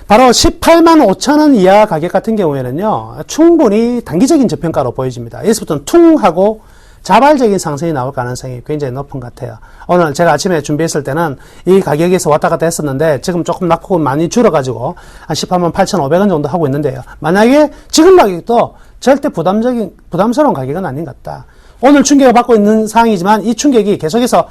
바로 18만 5천원 이하 가격 같은 경우에는요, 충분히 단기적인 저평가로 보여집니다. 여기서부터는 퉁하고 자발적인 상승이 나올 가능성이 굉장히 높은 것 같아요. 오늘 제가 아침에 준비했을 때는 이 가격에서 왔다 갔다 했었는데 지금 조금 낙폭은 많이 줄어가지고 한 18만 8,500원 정도 하고 있는데요. 만약에 지금 가격도 절대 부담스러운 가격은 아닌 것 같다. 오늘 충격을 받고 있는 상황이지만 이 충격이 계속해서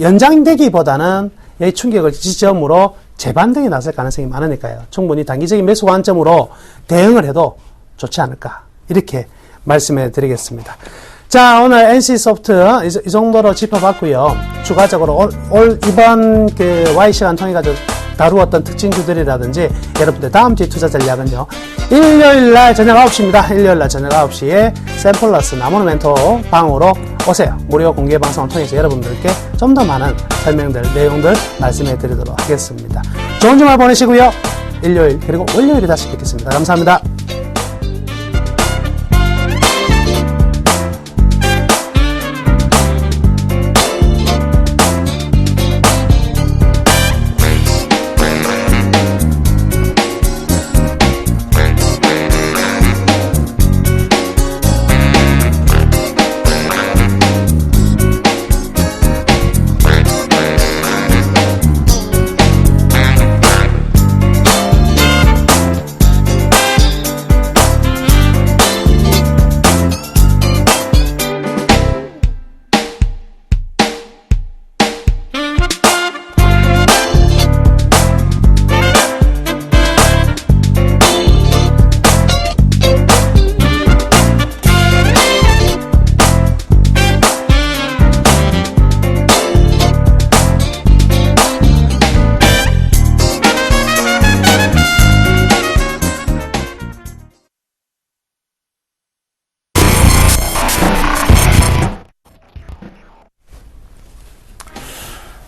연장되기보다는 이 충격을 지점으로 재반등이 났을 가능성이 많으니까요. 충분히 단기적인 매수 관점으로 대응을 해도 좋지 않을까. 이렇게 말씀해 드리겠습니다. 자, 오늘 NC소프트 이 정도로 짚어봤고요. 추가적으로 이번 Y시간 통해 가지고 다루었던 특징주들이라든지 여러분들 다음 주에 투자 전략은요. 일요일날 저녁 9시입니다. 일요일날 저녁 9시에 샘플러스 나무노 멘토 방으로 오세요. 무료 공개 방송을 통해서 여러분들께 좀 더 많은 설명들, 내용들 말씀해 드리도록 하겠습니다. 좋은 주말 보내시고요. 일요일 그리고 월요일에 다시 뵙겠습니다. 감사합니다.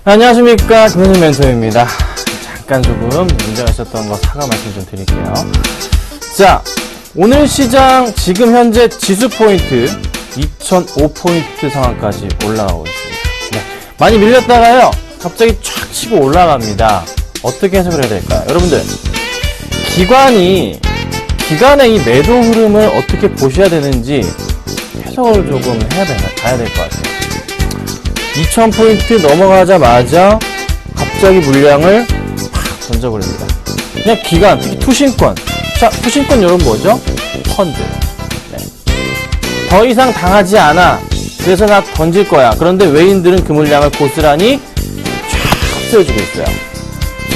안녕하십니까, 김현준 멘토입니다. 잠깐 조금 문제가 있었던 거 사과 말씀 좀 드릴게요. 자, 오늘 시장 지금 현재 지수 포인트 2005포인트 상황까지 올라가고 있습니다. 네, 많이 밀렸다가요 갑자기 촥 치고 올라갑니다. 어떻게 해석을 해야 될까요? 여러분들, 기관이 기간의 이 매도 흐름을 어떻게 보셔야 되는지 해석을 조금 봐야 될 것 같아요. 2000포인트 넘어가자마자 갑자기 물량을 팍 던져버립니다. 그냥 기간, 특히 투신권. 자, 투신권 여러분 뭐죠? 펀드. 네. 더 이상 당하지 않아. 그래서 나 던질 거야. 그런데 외인들은 그 물량을 고스란히 쫙 흡수해주고 있어요.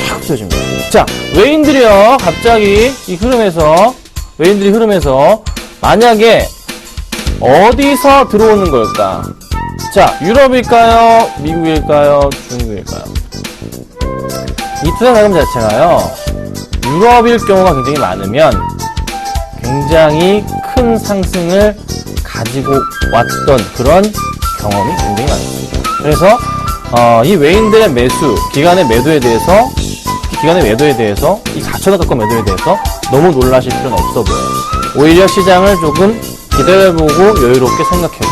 쫙 흡수해줍니다. 자, 외인들이요. 갑자기 이 흐름에서, 외인들이 흐름에서 만약에 어디서 들어오는 걸까? 자, 유럽일까요? 미국일까요? 중국일까요? 이 투자 자금 자체가요, 유럽일 경우가 굉장히 많으면 굉장히 큰 상승을 가지고 왔던 그런 경험이 굉장히 많습니다. 그래서 이 외인들의 매수, 기간의 매도에 대해서 이 4,000원 가까운 매도에 대해서 너무 놀라실 필요는 없어 보여요. 오히려 시장을 조금 기다려보고 여유롭게 생각해보자.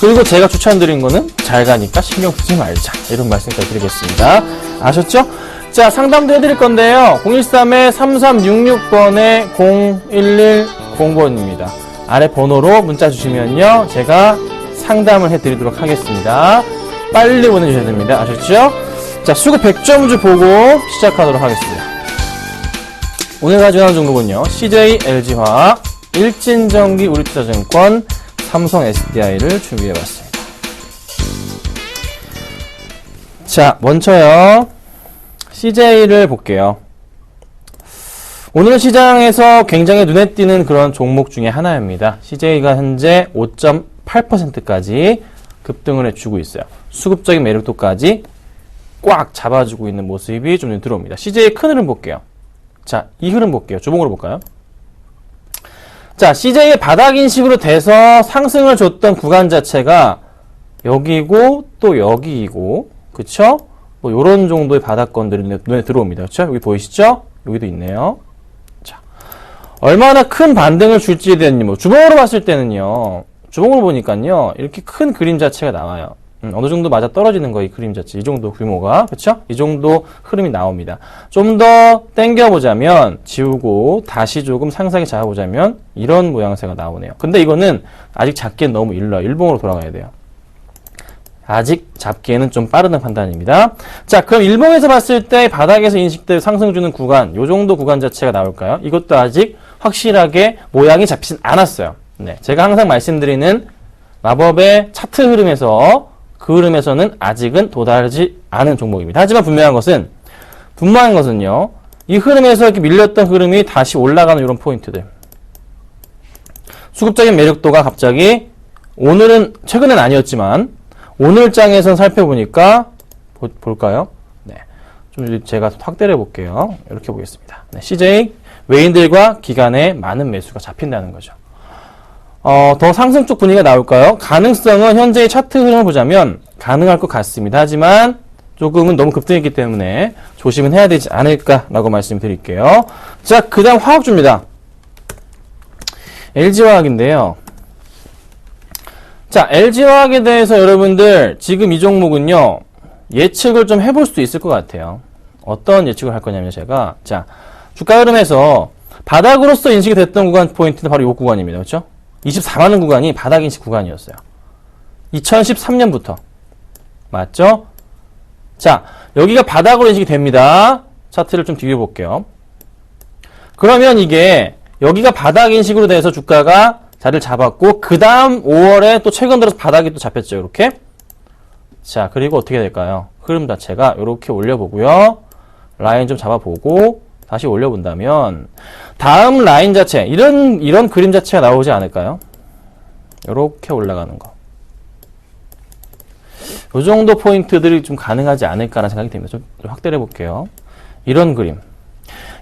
그리고 제가 추천드린 거는 잘 가니까 신경 쓰지 말자. 이런 말씀까지 드리겠습니다. 아셨죠? 자, 상담도 해드릴 건데요. 013-3366번에 0110번입니다. 아래 번호로 문자 주시면요, 제가 상담을 해드리도록 하겠습니다. 빨리 보내주셔야 됩니다. 아셨죠? 자, 수급 100점주 보고 시작하도록 하겠습니다. 오늘 가지고 나온 종목은요, CJ, LG화학, 일진전기, 우리투자증권, 삼성 SDI를 준비해봤습니다. 자, 먼저요, CJ를 볼게요. 오늘 시장에서 굉장히 눈에 띄는 그런 종목 중에 하나입니다. CJ가 현재 5.8%까지 급등을 해주고 있어요. 수급적인 매력도까지 꽉 잡아주고 있는 모습이 좀 눈에 들어옵니다. CJ의 큰 흐름 볼게요. 자, 이 흐름 볼게요. 주봉으로 볼까요? 자, CJ의 바닥 인식으로 돼서 상승을 줬던 구간 자체가 여기고 또 여기이고, 그쵸? 뭐 요런 정도의 바닥권들이 눈에 들어옵니다. 그쵸? 여기 보이시죠? 여기도 있네요. 자, 얼마나 큰 반등을 줄지에 대한 뭐 주봉으로 봤을 때는요, 주봉으로 보니까요, 이렇게 큰 그림 자체가 나와요. 어느 정도 맞아 떨어지는 거, 이 그림 자체. 이 정도 규모가. 그쵸? 이 정도 흐름이 나옵니다. 좀 더 당겨보자면, 지우고, 다시 조금 상세하게 잡아보자면, 이런 모양새가 나오네요. 근데 이거는 아직 잡기엔 너무 일러요. 일봉으로 돌아가야 돼요. 아직 잡기에는 좀 빠르다는 판단입니다. 자, 그럼 일봉에서 봤을 때 바닥에서 인식될 상승 주는 구간, 요 정도 구간 자체가 나올까요? 이것도 아직 확실하게 모양이 잡히진 않았어요. 네, 제가 항상 말씀드리는 마법의 차트 흐름에서 그 흐름에서는 아직은 도달하지 않은 종목입니다. 하지만 분명한 것은요, 이 흐름에서 이렇게 밀렸던 흐름이 다시 올라가는 이런 포인트들. 수급적인 매력도가 갑자기 오늘은 최근엔 아니었지만 오늘 장에선 살펴보니까 볼까요? 네, 좀 제가 확대를 해볼게요. 이렇게 보겠습니다. 네, CJ 외인들과 기관의 많은 매수가 잡힌다는 거죠. 더 상승 쪽 분위기가 나올까요? 가능성은 현재의 차트 흐름을 보자면 가능할 것 같습니다. 하지만 조금은 너무 급등했기 때문에 조심은 해야 되지 않을까라고 말씀드릴게요. 자, 그 다음 화학주입니다. LG화학인데요. 자, LG화학에 대해서 여러분들 지금 이 종목은요, 예측을 좀 해볼 수 있을 것 같아요. 어떤 예측을 할 거냐면 제가, 자, 주가 흐름에서 바닥으로서 인식이 됐던 구간 포인트는 바로 이 구간입니다. 그렇죠? 24만원 구간이 바닥 인식 구간이었어요. 2013년부터. 맞죠? 자, 여기가 바닥으로 인식이 됩니다. 차트를 좀 비교해 볼게요. 그러면 이게 여기가 바닥 인식으로 돼서 주가가 자리를 잡았고, 그 다음 5월에 또 최근 들어서 바닥이 또 잡혔죠. 이렇게. 자, 그리고 어떻게 될까요? 흐름 자체가 이렇게 올려보고요. 라인 좀 잡아보고 다시 올려본다면 다음 라인 자체, 이런 그림 자체가 나오지 않을까요? 이렇게 올라가는 거. 이 정도 포인트들이 좀 가능하지 않을까라는 생각이 듭니다. 좀 확대를 해볼게요. 이런 그림.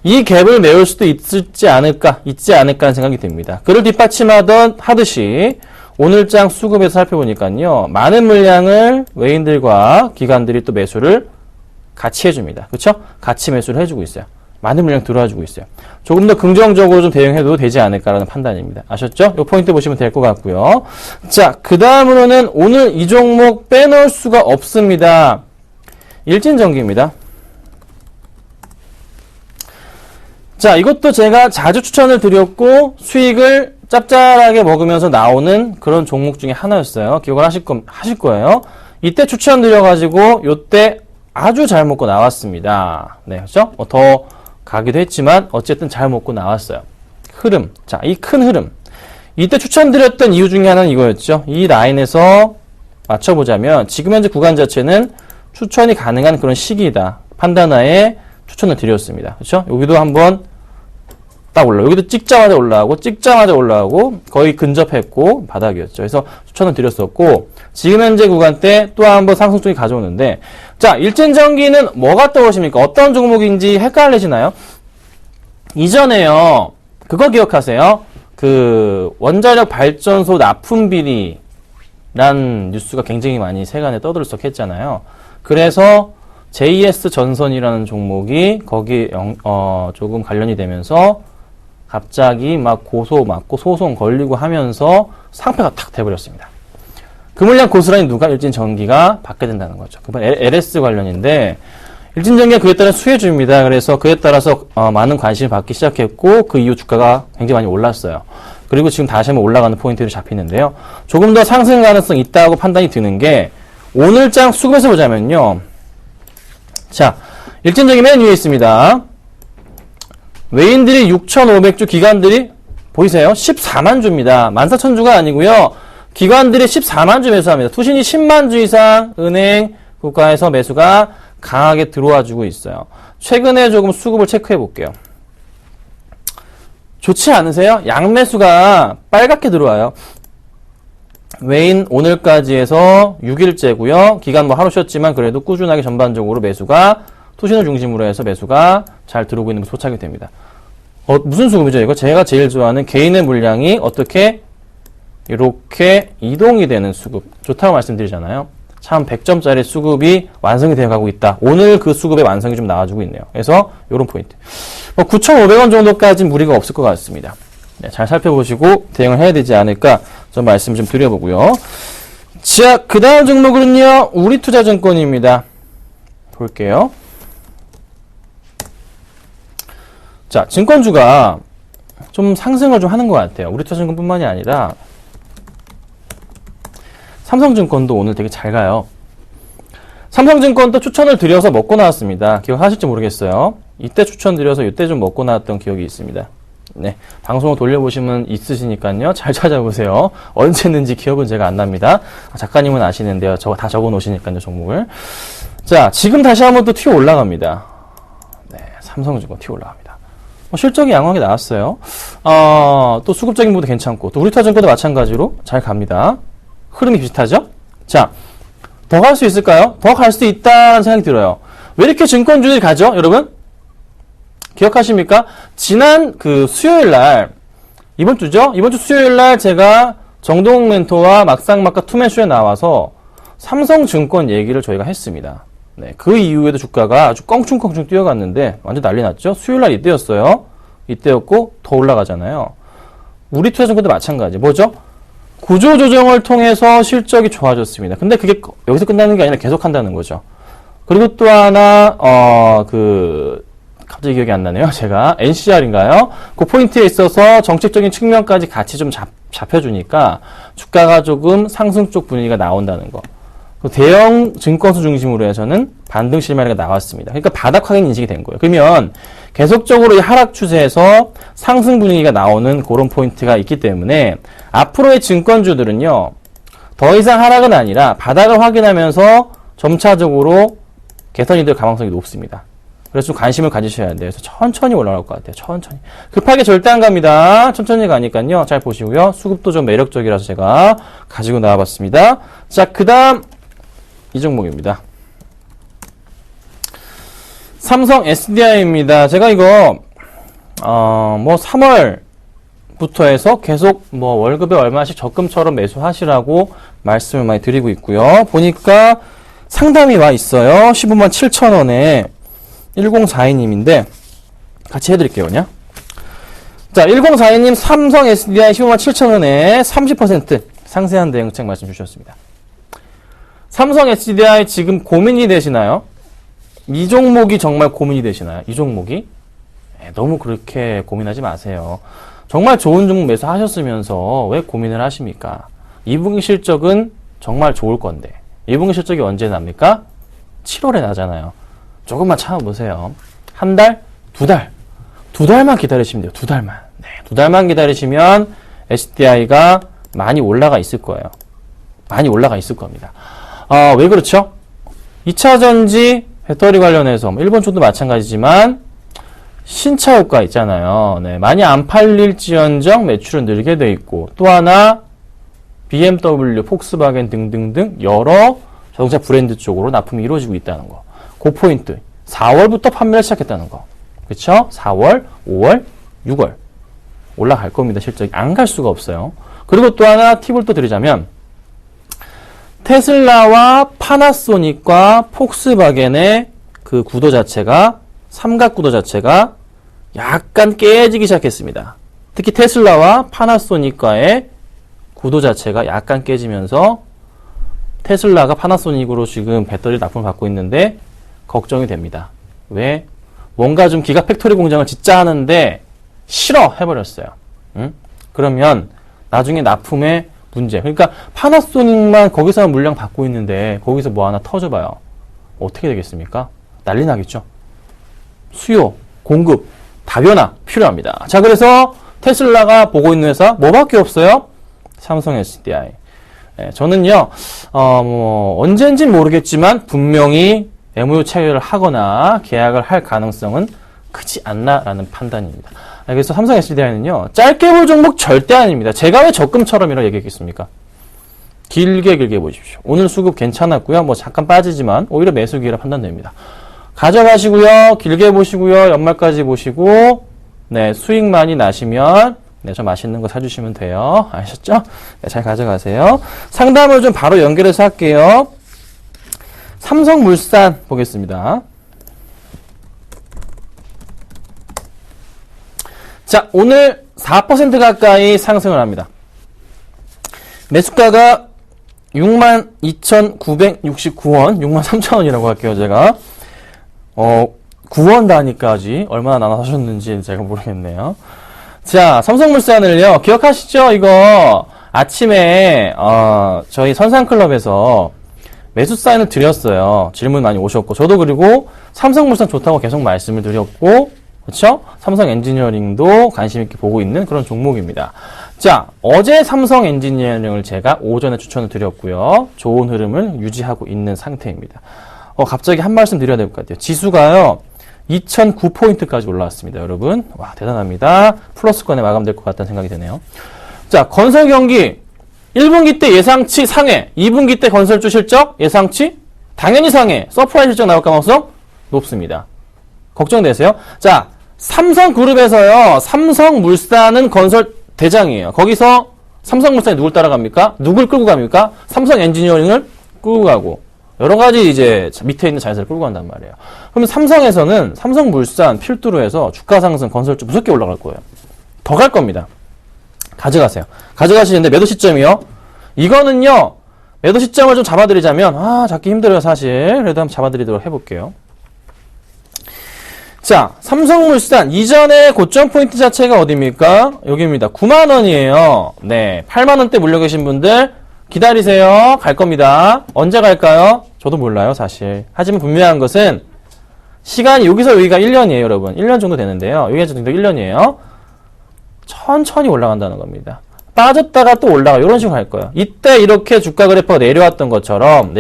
이 갭을 메울 수도 있지 않을까라는 생각이 듭니다. 그를 하듯이 오늘장 수급에서 살펴보니까요, 많은 물량을 외인들과 기관들이 또 매수를 같이 해줍니다. 그렇죠? 같이 매수를 해주고 있어요. 많은 물량 들어와주고 있어요. 조금 더 긍정적으로 좀 대응해도 되지 않을까라는 판단입니다. 아셨죠? 이 포인트 보시면 될 것 같고요. 자, 그 다음으로는 오늘 이 종목 빼놓을 수가 없습니다. 일진전기입니다. 자, 이것도 제가 자주 추천을 드렸고 수익을 짭짤하게 먹으면서 나오는 그런 종목 중에 하나였어요. 기억을 하실 거예요. 이때 추천드려가지고 요때 아주 잘 먹고 나왔습니다. 네, 그렇죠? 더 가기도 했지만 어쨌든 잘 먹고 나왔어요. 흐름. 자, 이 큰 흐름. 이때 추천드렸던 이유 중에 하나는 이거였죠. 이 라인에서 맞춰보자면 지금 현재 구간 자체는 추천이 가능한 그런 시기이다. 판단하에 추천을 드렸습니다. 그렇죠? 여기도 한번 딱 올라. 여기도 찍자마자 올라가고 거의 근접했고 바닥이었죠. 그래서 추천을 드렸었고 지금 현재 구간 때 또 한번 상승 쪽이 가져오는데 자, 일진전기는 뭐가 떠오르십니까? 어떤 종목인지 헷갈리시나요? 이전에요. 그거 기억하세요? 그 원자력 발전소 납품 비리란 뉴스가 굉장히 많이 세간에 떠들썩했잖아요. 그래서 JS 전선이라는 종목이 거기에 조금 관련이 되면서 갑자기 막 고소 맞고 소송 걸리고 하면서 상패가 탁 돼버렸습니다. 그 물량 고스란히 누가? 일진전기가 받게 된다는 거죠. 그건 LS 관련인데 일진전기가 그에 따라 수혜주입니다. 그래서 그에 따라서 많은 관심을 받기 시작했고 그 이후 주가가 굉장히 많이 올랐어요. 그리고 지금 다시 한번 올라가는 포인트로 잡히는데요. 조금 더 상승 가능성이 있다고 판단이 드는 게 오늘장 수급에서 보자면요. 자, 일진전기 맨 위에 있습니다. 외인들이 6,500주, 기관들이 보이세요? 14만 주입니다. 14,000주가 아니고요. 기관들이 14만 주 매수합니다. 투신이 10만 주 이상 은행, 국가에서 매수가 강하게 들어와 주고 있어요. 최근에 조금 수급을 체크해 볼게요. 좋지 않으세요? 양매수가 빨갛게 들어와요. 외인 오늘까지 해서 6일째고요. 기간 뭐 하루 쉬었지만 그래도 꾸준하게 전반적으로 매수가 투신을 중심으로 해서 매수가 잘 들어오고 있는 것으로 포착이 됩니다. 무슨 수급이죠? 이거 제가 제일 좋아하는 개인의 물량이 어떻게 이렇게 이동이 되는 수급. 좋다고 말씀드리잖아요. 참 100점짜리 수급이 완성이 되어 가고 있다. 오늘 그 수급의 완성이 좀 나와주고 있네요. 그래서 이런 포인트. 9,500원 정도까지는 무리가 없을 것 같습니다. 네, 잘 살펴보시고 대응을 해야 되지 않을까 좀 말씀 좀 드려보고요. 자, 그 다음 종목은요. 우리투자증권입니다. 볼게요. 자, 증권주가 좀 상승을 좀 하는 것 같아요. 우리투자증권뿐만이 아니라 삼성증권도 오늘 되게 잘 가요. 삼성증권도 추천을 드려서 먹고 나왔습니다. 기억하실지 모르겠어요. 이때 추천드려서 이때 좀 먹고 나왔던 기억이 있습니다. 네, 방송을 돌려보시면 있으시니까요. 잘 찾아보세요. 언제 했는지 기억은 제가 안 납니다. 작가님은 아시는데요. 다 적어 놓으시니까요, 종목을. 자, 지금 다시 한번 또 튀어 올라갑니다. 네, 삼성증권 튀어 올라갑니다. 실적이 양호하게 나왔어요. 또 수급적인 부분도 괜찮고, 또 우리투자증권도 마찬가지로 잘 갑니다. 흐름이 비슷하죠? 자, 더 갈 수 있을까요? 더 갈 수 있다는 생각이 들어요. 왜 이렇게 증권주들이 가죠, 여러분? 기억하십니까? 지난 그 수요일 날, 이번 주죠? 이번 주 수요일 날 제가 정동욱 멘토와 막상막하 투맨쇼에 나와서 삼성증권 얘기를 저희가 했습니다. 네, 그 이후에도 주가가 아주 껑충껑충 뛰어갔는데 완전 난리 났죠? 수요일 날 이때였어요. 이때였고 더 올라가잖아요. 우리투자증권도 마찬가지. 뭐죠? 구조조정을 통해서 실적이 좋아졌습니다. 근데 그게 여기서 끝나는 게 아니라 계속 한다는 거죠. 그리고 또 하나, 갑자기 기억이 안 나네요. 제가 NCR인가요? 그 포인트에 있어서 정책적인 측면까지 같이 좀 잡혀주니까 주가가 조금 상승 쪽 분위기가 나온다는 거. 대형 증권수 중심으로 해서는 반등 실마리가 나왔습니다. 그러니까 바닥 확인 인식이 된 거예요. 그러면 계속적으로 이 하락 추세에서 상승 분위기가 나오는 그런 포인트가 있기 때문에 앞으로의 증권주들은요, 더 이상 하락은 아니라 바닥을 확인하면서 점차적으로 개선이 될 가능성이 높습니다. 그래서 좀 관심을 가지셔야 돼요. 그래서 천천히 올라갈 것 같아요. 천천히. 급하게 절대 안 갑니다. 천천히 가니까요. 잘 보시고요. 수급도 좀 매력적이라서 제가 가지고 나와봤습니다. 자, 그 다음 이 종목입니다. 삼성 SDI입니다. 제가 이거 3월부터 해서 계속 월급에 얼마씩 적금처럼 매수하시라고 말씀을 많이 드리고 있고요. 보니까 상담이 와 있어요. 15만 7천원에 1042님인데 같이 해드릴게요, 그냥. 자, 1042님 삼성 SDI 15만 7천원에 30% 상세한 대응책 말씀 주셨습니다. 삼성 SDI 지금 고민이 되시나요? 이 종목이 정말 고민이 되시나요? 이 종목이? 너무 그렇게 고민하지 마세요. 정말 좋은 종목 매수하셨으면서 왜 고민을 하십니까? 2분기 실적은 정말 좋을 건데 2분기 실적이 언제 납니까? 7월에 나잖아요. 조금만 참아보세요. 한 달? 두 달만 기다리시면 돼요. 2달만. 네, 2달만 기다리시면 SDI가 많이 올라가 있을 거예요. 많이 올라가 있을 겁니다. 왜 그렇죠? 2차전지 배터리 관련해서 일본쪽도 마찬가지지만 신차 효과 있잖아요. 네, 많이 안 팔릴지언정 매출은 늘게 돼 있고 또 하나 BMW, 폭스바겐 등등등 여러 자동차 브랜드 쪽으로 납품이 이루어지고 있다는 거. 그 포인트. 4월부터 판매를 시작했다는 거. 그렇죠? 4월, 5월, 6월 올라갈 겁니다. 실적이 안 갈 수가 없어요. 그리고 또 하나 팁을 또 드리자면 테슬라와 파나소닉과 폭스바겐의 그 구도 자체가 삼각 구도 자체가 약간 깨지기 시작했습니다. 특히 테슬라와 파나소닉과의 구도 자체가 약간 깨지면서 테슬라가 파나소닉으로 지금 배터리 납품을 받고 있는데 걱정이 됩니다. 왜? 뭔가 좀 기가 팩토리 공장을 짓자 하는데 싫어 해버렸어요. 응? 그러면 나중에 납품에 문제. 그러니까 파나소닉만 거기서만 물량 받고 있는데 거기서 뭐 하나 터져봐요. 어떻게 되겠습니까? 난리 나겠죠. 수요, 공급, 다변화 필요합니다. 자, 그래서 테슬라가 보고 있는 회사 뭐밖에 없어요? 삼성 SDI. 네, 저는요, 언젠진 모르겠지만 분명히 MOU 체결을 하거나 계약을 할 가능성은 크지 않나라는 판단입니다. 그래서 삼성 SDI는요, 짧게 볼 종목 절대 아닙니다. 제가 왜 적금처럼이라고 얘기했겠습니까? 길게 보십시오. 오늘 수급 괜찮았고요. 뭐 잠깐 빠지지만 오히려 매수 기회라 판단됩니다. 가져가시고요. 길게 보시고요. 연말까지 보시고, 네, 수익 많이 나시면, 네, 좀 맛있는 거 사주시면 돼요. 아셨죠? 네, 잘 가져가세요. 상담을 좀 바로 연결해서 할게요. 삼성물산 보겠습니다. 자, 오늘 4% 가까이 상승을 합니다. 매수가가 62,969원, 63,000원이라고 할게요, 제가. 9원 단위까지 얼마나 나눠 사셨는지 제가 모르겠네요. 자, 삼성물산을요, 기억하시죠? 이거 아침에 저희 선상클럽에서 매수 사인을 드렸어요. 질문 많이 오셨고, 저도 그리고 삼성물산 좋다고 계속 말씀을 드렸고, 그렇죠? 삼성 엔지니어링도 관심 있게 보고 있는 그런 종목입니다. 자, 어제 삼성 엔지니어링을 제가 오전에 추천을 드렸고요. 좋은 흐름을 유지하고 있는 상태입니다. 갑자기 한 말씀 드려야 될 것 같아요. 지수가요, 2009포인트까지 올라왔습니다, 여러분. 와, 대단합니다. 플러스권에 마감될 것 같다는 생각이 드네요. 자, 건설 경기 1분기 때 예상치 상회, 2분기 때 건설주 실적 예상치 당연히 상회, 서프라이즈 실적 나올 가능성 높습니다. 걱정되세요? 자, 삼성그룹에서요, 삼성물산은 건설 대장이에요. 거기서 삼성물산이 누굴 따라갑니까? 누굴 끌고 갑니까? 삼성 엔지니어링을 끌고 가고, 여러 가지 이제 밑에 있는 자회사를 끌고 간단 말이에요. 그러면 삼성에서는 삼성물산 필두로 해서 주가 상승 건설주 무섭게 올라갈 거예요. 더 갈 겁니다. 가져가세요. 가져가시는데 매도 시점이요. 이거는요, 매도 시점을 좀 잡아드리자면, 잡기 힘들어요, 사실. 그래도 한번 잡아드리도록 해볼게요. 자, 삼성물산 이전의 고점 포인트 자체가 어디입니까? 여기입니다. 9만원이에요. 네, 8만원대 물려 계신 분들 기다리세요. 갈 겁니다. 언제 갈까요? 저도 몰라요, 사실. 하지만 분명한 것은 시간이 여기서 여기가 1년이에요, 여러분. 1년 정도 되는데요. 여기가 정도 1년이에요. 천천히 올라간다는 겁니다. 빠졌다가 또 올라가. 이런 식으로 갈 거예요. 이때 이렇게 주가 그래프가 내려왔던 것처럼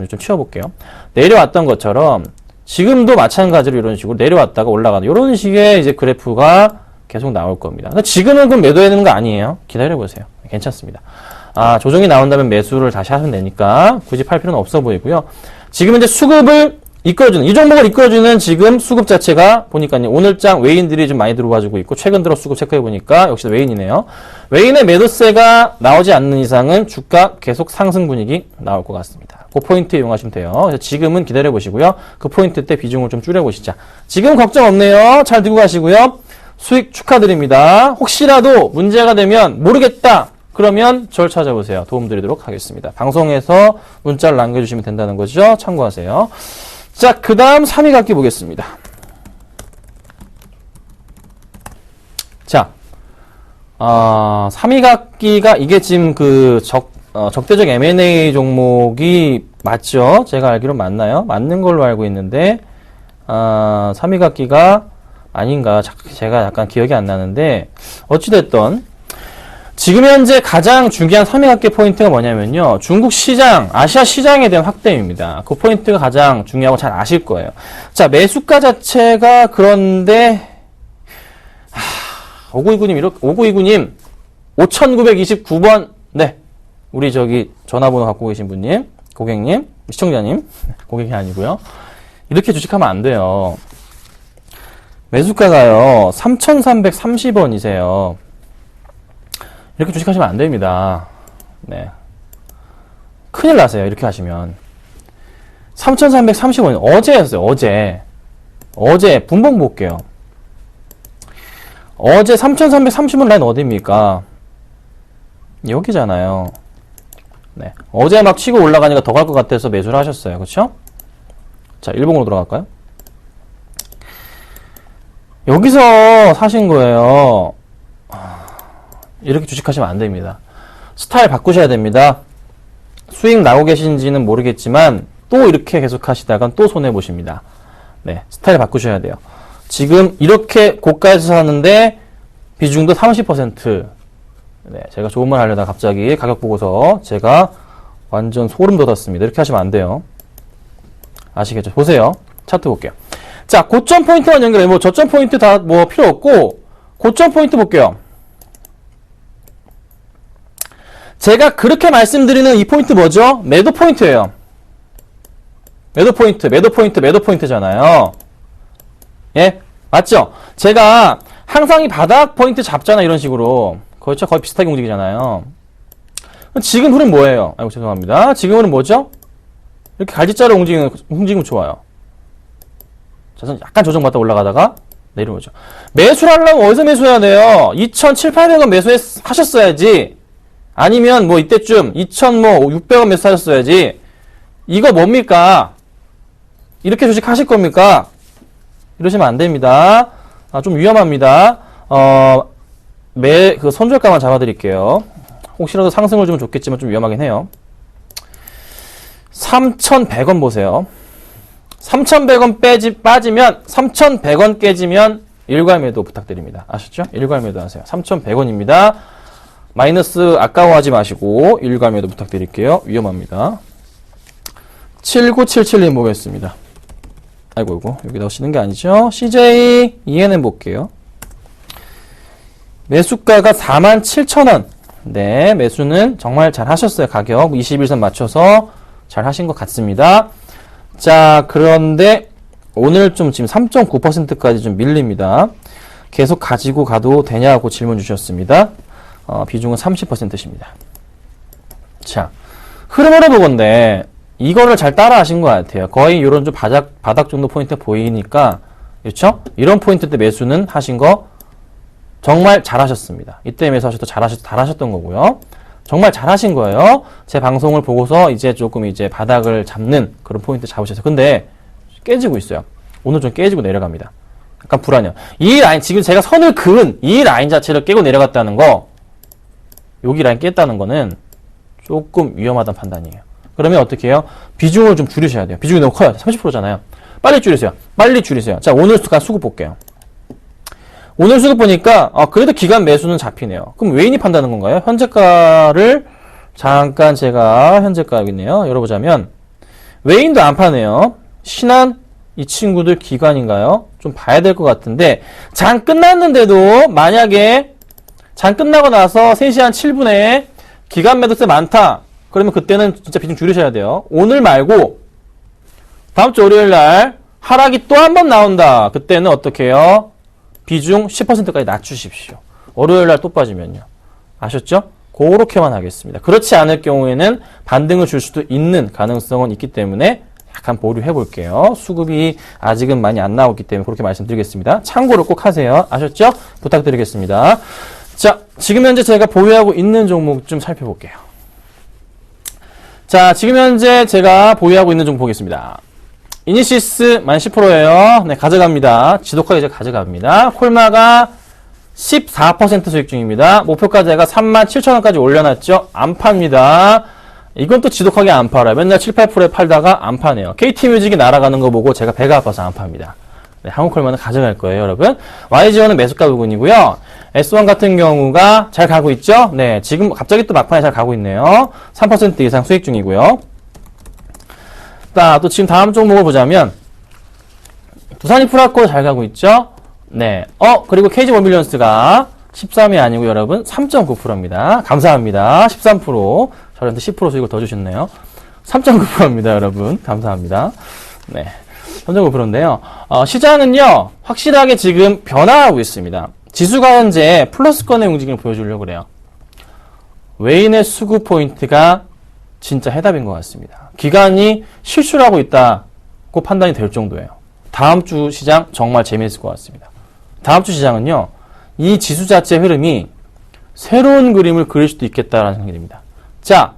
좀 치워볼게요. 내려왔던 것처럼 지금도 마찬가지로 이런 식으로 내려왔다가 올라가는 이런 식의 이제 그래프가 계속 나올 겁니다. 근데 지금은 그럼 매도해야 되는 거 아니에요. 기다려보세요. 괜찮습니다. 조정이 나온다면 매수를 다시 하면 되니까 굳이 팔 필요는 없어 보이고요. 지금 이제 수급을 이끌어주는, 이 종목을 이끌어주는 지금 수급 자체가 보니까요. 오늘장 외인들이 좀 많이 들어와주고 있고, 최근 들어 수급 체크해보니까 역시 외인이네요. 외인의 매도세가 나오지 않는 이상은 주가 계속 상승 분위기 나올 것 같습니다. 그 포인트 이용하시면 돼요. 그래서 지금은 기다려보시고요. 그 포인트 때 비중을 좀 줄여보시자. 지금 걱정 없네요. 잘 들고 가시고요. 수익 축하드립니다. 혹시라도 문제가 되면 모르겠다. 그러면 저를 찾아보세요. 도움드리도록 하겠습니다. 방송에서 문자를 남겨주시면 된다는 거죠. 참고하세요. 자, 그 다음 3위 갖기 보겠습니다. 삼위각기가 이게 지금 그 적대적 M&A 종목이 맞죠? 제가 알기로 맞나요? 맞는 걸로 알고 있는데, 삼위각기가 아닌가? 제가 약간 기억이 안 나는데, 어찌됐든, 지금 현재 가장 중요한 삼위각기 포인트가 뭐냐면요. 중국 시장, 아시아 시장에 대한 확대입니다. 그 포인트가 가장 중요하고 잘 아실 거예요. 자, 매수가 자체가 그런데, 5929님, 5929번, 네. 우리 저기 전화번호 갖고 계신 분님, 고객님, 시청자님, 고객이 아니고요. 이렇게 주식하면 안 돼요. 매수가가요, 3,330원이세요. 이렇게 주식하시면 안 됩니다. 네. 큰일 나세요, 이렇게 하시면. 3,330원, 어제였어요, 어제. 어제, 분봉 볼게요. 어제 3,330원 라인 어디입니까? 여기잖아요. 네. 어제 막 치고 올라가니까 더 갈 것 같아서 매수를 하셨어요. 그쵸? 자, 일봉으로 돌아갈까요? 여기서 사신 거예요. 이렇게 주식하시면 안 됩니다. 스타일 바꾸셔야 됩니다. 수익 나고 계신지는 모르겠지만 또 이렇게 계속 하시다간 또 손해보십니다. 네. 스타일 바꾸셔야 돼요. 지금 이렇게 고가에서 샀는데 비중도 30%. 네, 제가 좋은 말 하려다가 갑자기 가격 보고서 제가 완전 소름 돋았습니다. 이렇게 하시면 안 돼요. 아시겠죠? 보세요. 차트 볼게요. 자, 고점 포인트만 연결해. 뭐 저점 포인트 다 뭐 필요 없고 고점 포인트 볼게요. 제가 그렇게 말씀드리는 이 포인트 뭐죠? 매도 포인트예요. 매도 포인트, 매도 포인트, 매도 포인트잖아요. 예? 맞죠? 제가 항상 이 바닥 포인트 잡잖아, 이런 식으로. 그렇죠? 거의 비슷하게 움직이잖아요. 지금 흐름 뭐예요? 아이고, 죄송합니다. 지금 흐름 뭐죠? 이렇게 갈짓자로 움직이면 좋아요. 자, 약간 조정받다 올라가다가 내려오죠. 매수를 하려면 어디서 매수해야 돼요? 2,700~800원 매수하셨어야지. 아니면 뭐 이때쯤 2,600원 매수하셨어야지. 이거 뭡니까? 이렇게 주식하실 겁니까? 이러시면 안 됩니다. 좀 위험합니다. 그 손절가만 잡아드릴게요. 혹시라도 상승을 주면 좋겠지만 좀 위험하긴 해요. 3,100원 보세요. 3,100원 빠지면 3,100원 깨지면 일괄 매도 부탁드립니다. 아셨죠? 일괄 매도 하세요. 3,100원입니다. 마이너스 아까워하지 마시고 일괄 매도 부탁드릴게요. 위험합니다. 7977님 보겠습니다. 아이고, 여기 넣으시는 게 아니죠? CJ ENM 볼게요. 매수가가 47,000원. 네, 매수는 정말 잘 하셨어요. 가격 21선 맞춰서 잘 하신 것 같습니다. 자, 그런데 오늘 좀 지금 3.9%까지 좀 밀립니다. 계속 가지고 가도 되냐고 질문 주셨습니다. 비중은 30%십니다. 자, 흐름으로 보건데 이거를 잘 따라 하신 것 같아요. 거의 이런 좀 바닥 정도 포인트 보이니까, 그렇죠? 이런 포인트 때 매수는 하신 거 정말 잘하셨습니다. 이때 매수하셔도 잘하셨던 거고요. 정말 잘하신 거예요. 제 방송을 보고서 이제 조금 이제 바닥을 잡는 그런 포인트 잡으셨어요. 근데 깨지고 있어요. 오늘 좀 깨지고 내려갑니다. 약간 불안해요. 이 라인, 지금 제가 선을 그은 이 라인 자체를 깨고 내려갔다는 거, 여기 라인 깼다는 거는 조금 위험하다는 판단이에요. 그러면 어떻게 해요? 비중을 좀 줄이셔야 돼요. 비중이 너무 커요. 30%잖아요. 빨리 줄이세요. 빨리 줄이세요. 자, 오늘 수급 볼게요. 오늘 수급 보니까 그래도 기간 매수는 잡히네요. 그럼 왜 인입한다는 건가요? 현재가를 잠깐 제가 현재가 여기 있네요. 열어보자면 외인도 안 파네요. 신한 이 친구들 기관인가요? 좀 봐야 될 것 같은데 장 끝났는데도 만약에 장 끝나고 나서 3시 한 7분에 기간 매도세 많다. 그러면 그때는 진짜 비중 줄이셔야 돼요. 오늘 말고 다음 주 월요일 날 하락이 또 한 번 나온다. 그때는 어떻게 해요? 비중 10%까지 낮추십시오. 월요일 날 또 빠지면요. 아셨죠? 그렇게만 하겠습니다. 그렇지 않을 경우에는 반등을 줄 수도 있는 가능성은 있기 때문에 약간 보류해 볼게요. 수급이 아직은 많이 안 나오기 때문에 그렇게 말씀드리겠습니다. 참고를 꼭 하세요. 아셨죠? 부탁드리겠습니다. 자, 지금 현재 제가 보유하고 있는 종목 좀 살펴볼게요. 자, 지금 현재 제가 보유하고 있는 종목 보겠습니다. 이니시스 -10%예요. 네, 가져갑니다. 지독하게 제가 가져갑니다. 콜마가 14% 수익 중입니다. 목표가제가 37,000원까지 올려놨죠. 안 팝니다. 이건 또 지독하게 안 팔아요. 맨날 7, 8%에 팔다가 안 파네요. KT뮤직이 날아가는 거 보고 제가 배가 아파서 안 팝니다. 네, 한국콜만은 가져갈 거예요, 여러분. YG원은 매수가 부근이고요. S1 같은 경우가 잘 가고 있죠? 네, 지금 갑자기 또 막판에 잘 가고 있네요. 3% 이상 수익 중이고요. 또 지금 다음 종목을 보자면 두산이프라코 잘 가고 있죠? 네. 그리고 KG원빌리언스가 13이 아니고 여러분 3.9%입니다. 감사합니다. 13%. 저한테 10% 수익을 더 주셨네요. 3.9%입니다, 여러분. 감사합니다. 네. 3.9%인데요. 시장은요, 확실하게 지금 변화하고 있습니다. 지수가 현재 플러스권의 움직임을 보여주려고 그래요. 외인의 수급 포인트가 진짜 해답인 것 같습니다. 기관이 실수하고 있다고 판단이 될 정도예요. 다음 주 시장 정말 재미있을 것 같습니다. 다음 주 시장은요, 이 지수 자체 흐름이 새로운 그림을 그릴 수도 있겠다라는 생각이 듭니다. 자,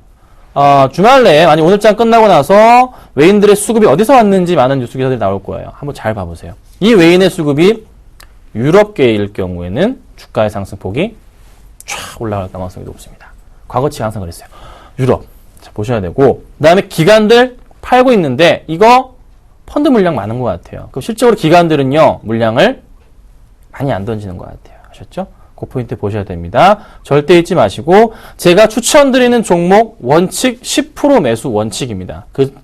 주말 내에, 아니 오늘장 끝나고 나서 외인들의 수급이 어디서 왔는지 많은 뉴스 기사들이 나올 거예요. 한번 잘 봐보세요. 이 외인의 수급이 유럽계일 경우에는 주가의 상승폭이 쫙 올라갈 가능성이 높습니다. 과거치 항상 그랬어요. 유럽. 자, 보셔야 되고, 그 다음에 기관들 팔고 있는데, 이거 펀드 물량 많은 것 같아요. 그럼 실제로 기관들은요, 물량을 많이 안 던지는 것 같아요. 아셨죠? 그 포인트 보셔야 됩니다. 절대 잊지 마시고, 제가 추천드리는 종목 원칙 10% 매수 원칙입니다. 그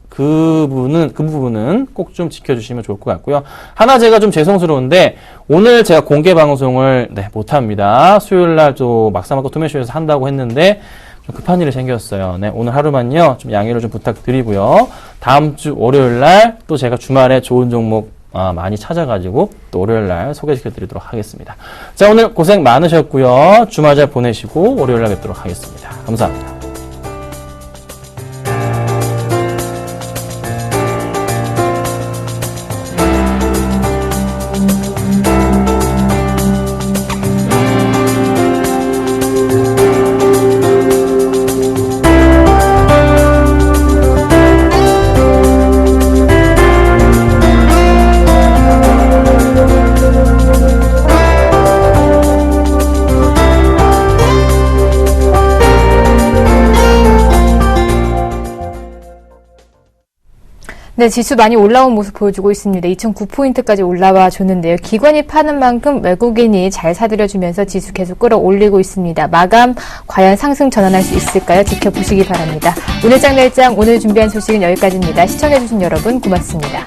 부분은 꼭 좀 지켜주시면 좋을 것 같고요. 하나 제가 좀 죄송스러운데, 오늘 제가 공개 방송을, 못합니다. 수요일 날 또 막사막고 투매쇼에서 한다고 했는데, 좀 급한 일이 생겼어요. 네, 오늘 하루만요, 좀 양해를 좀 부탁드리고요. 다음 주 월요일 날 또 제가 주말에 좋은 종목 많이 찾아가지고 또 월요일 날 소개시켜드리도록 하겠습니다. 자, 오늘 고생 많으셨고요. 주말 잘 보내시고 월요일 날 뵙도록 하겠습니다. 감사합니다. 네, 지수 많이 올라온 모습 보여주고 있습니다. 2009포인트까지 올라와 줬는데요. 기관이 파는 만큼 외국인이 잘 사들여주면서 지수 계속 끌어올리고 있습니다. 마감 과연 상승 전환할 수 있을까요? 지켜보시기 바랍니다. 오늘 장 날장 오늘 준비한 소식은 여기까지입니다. 시청해주신 여러분 고맙습니다.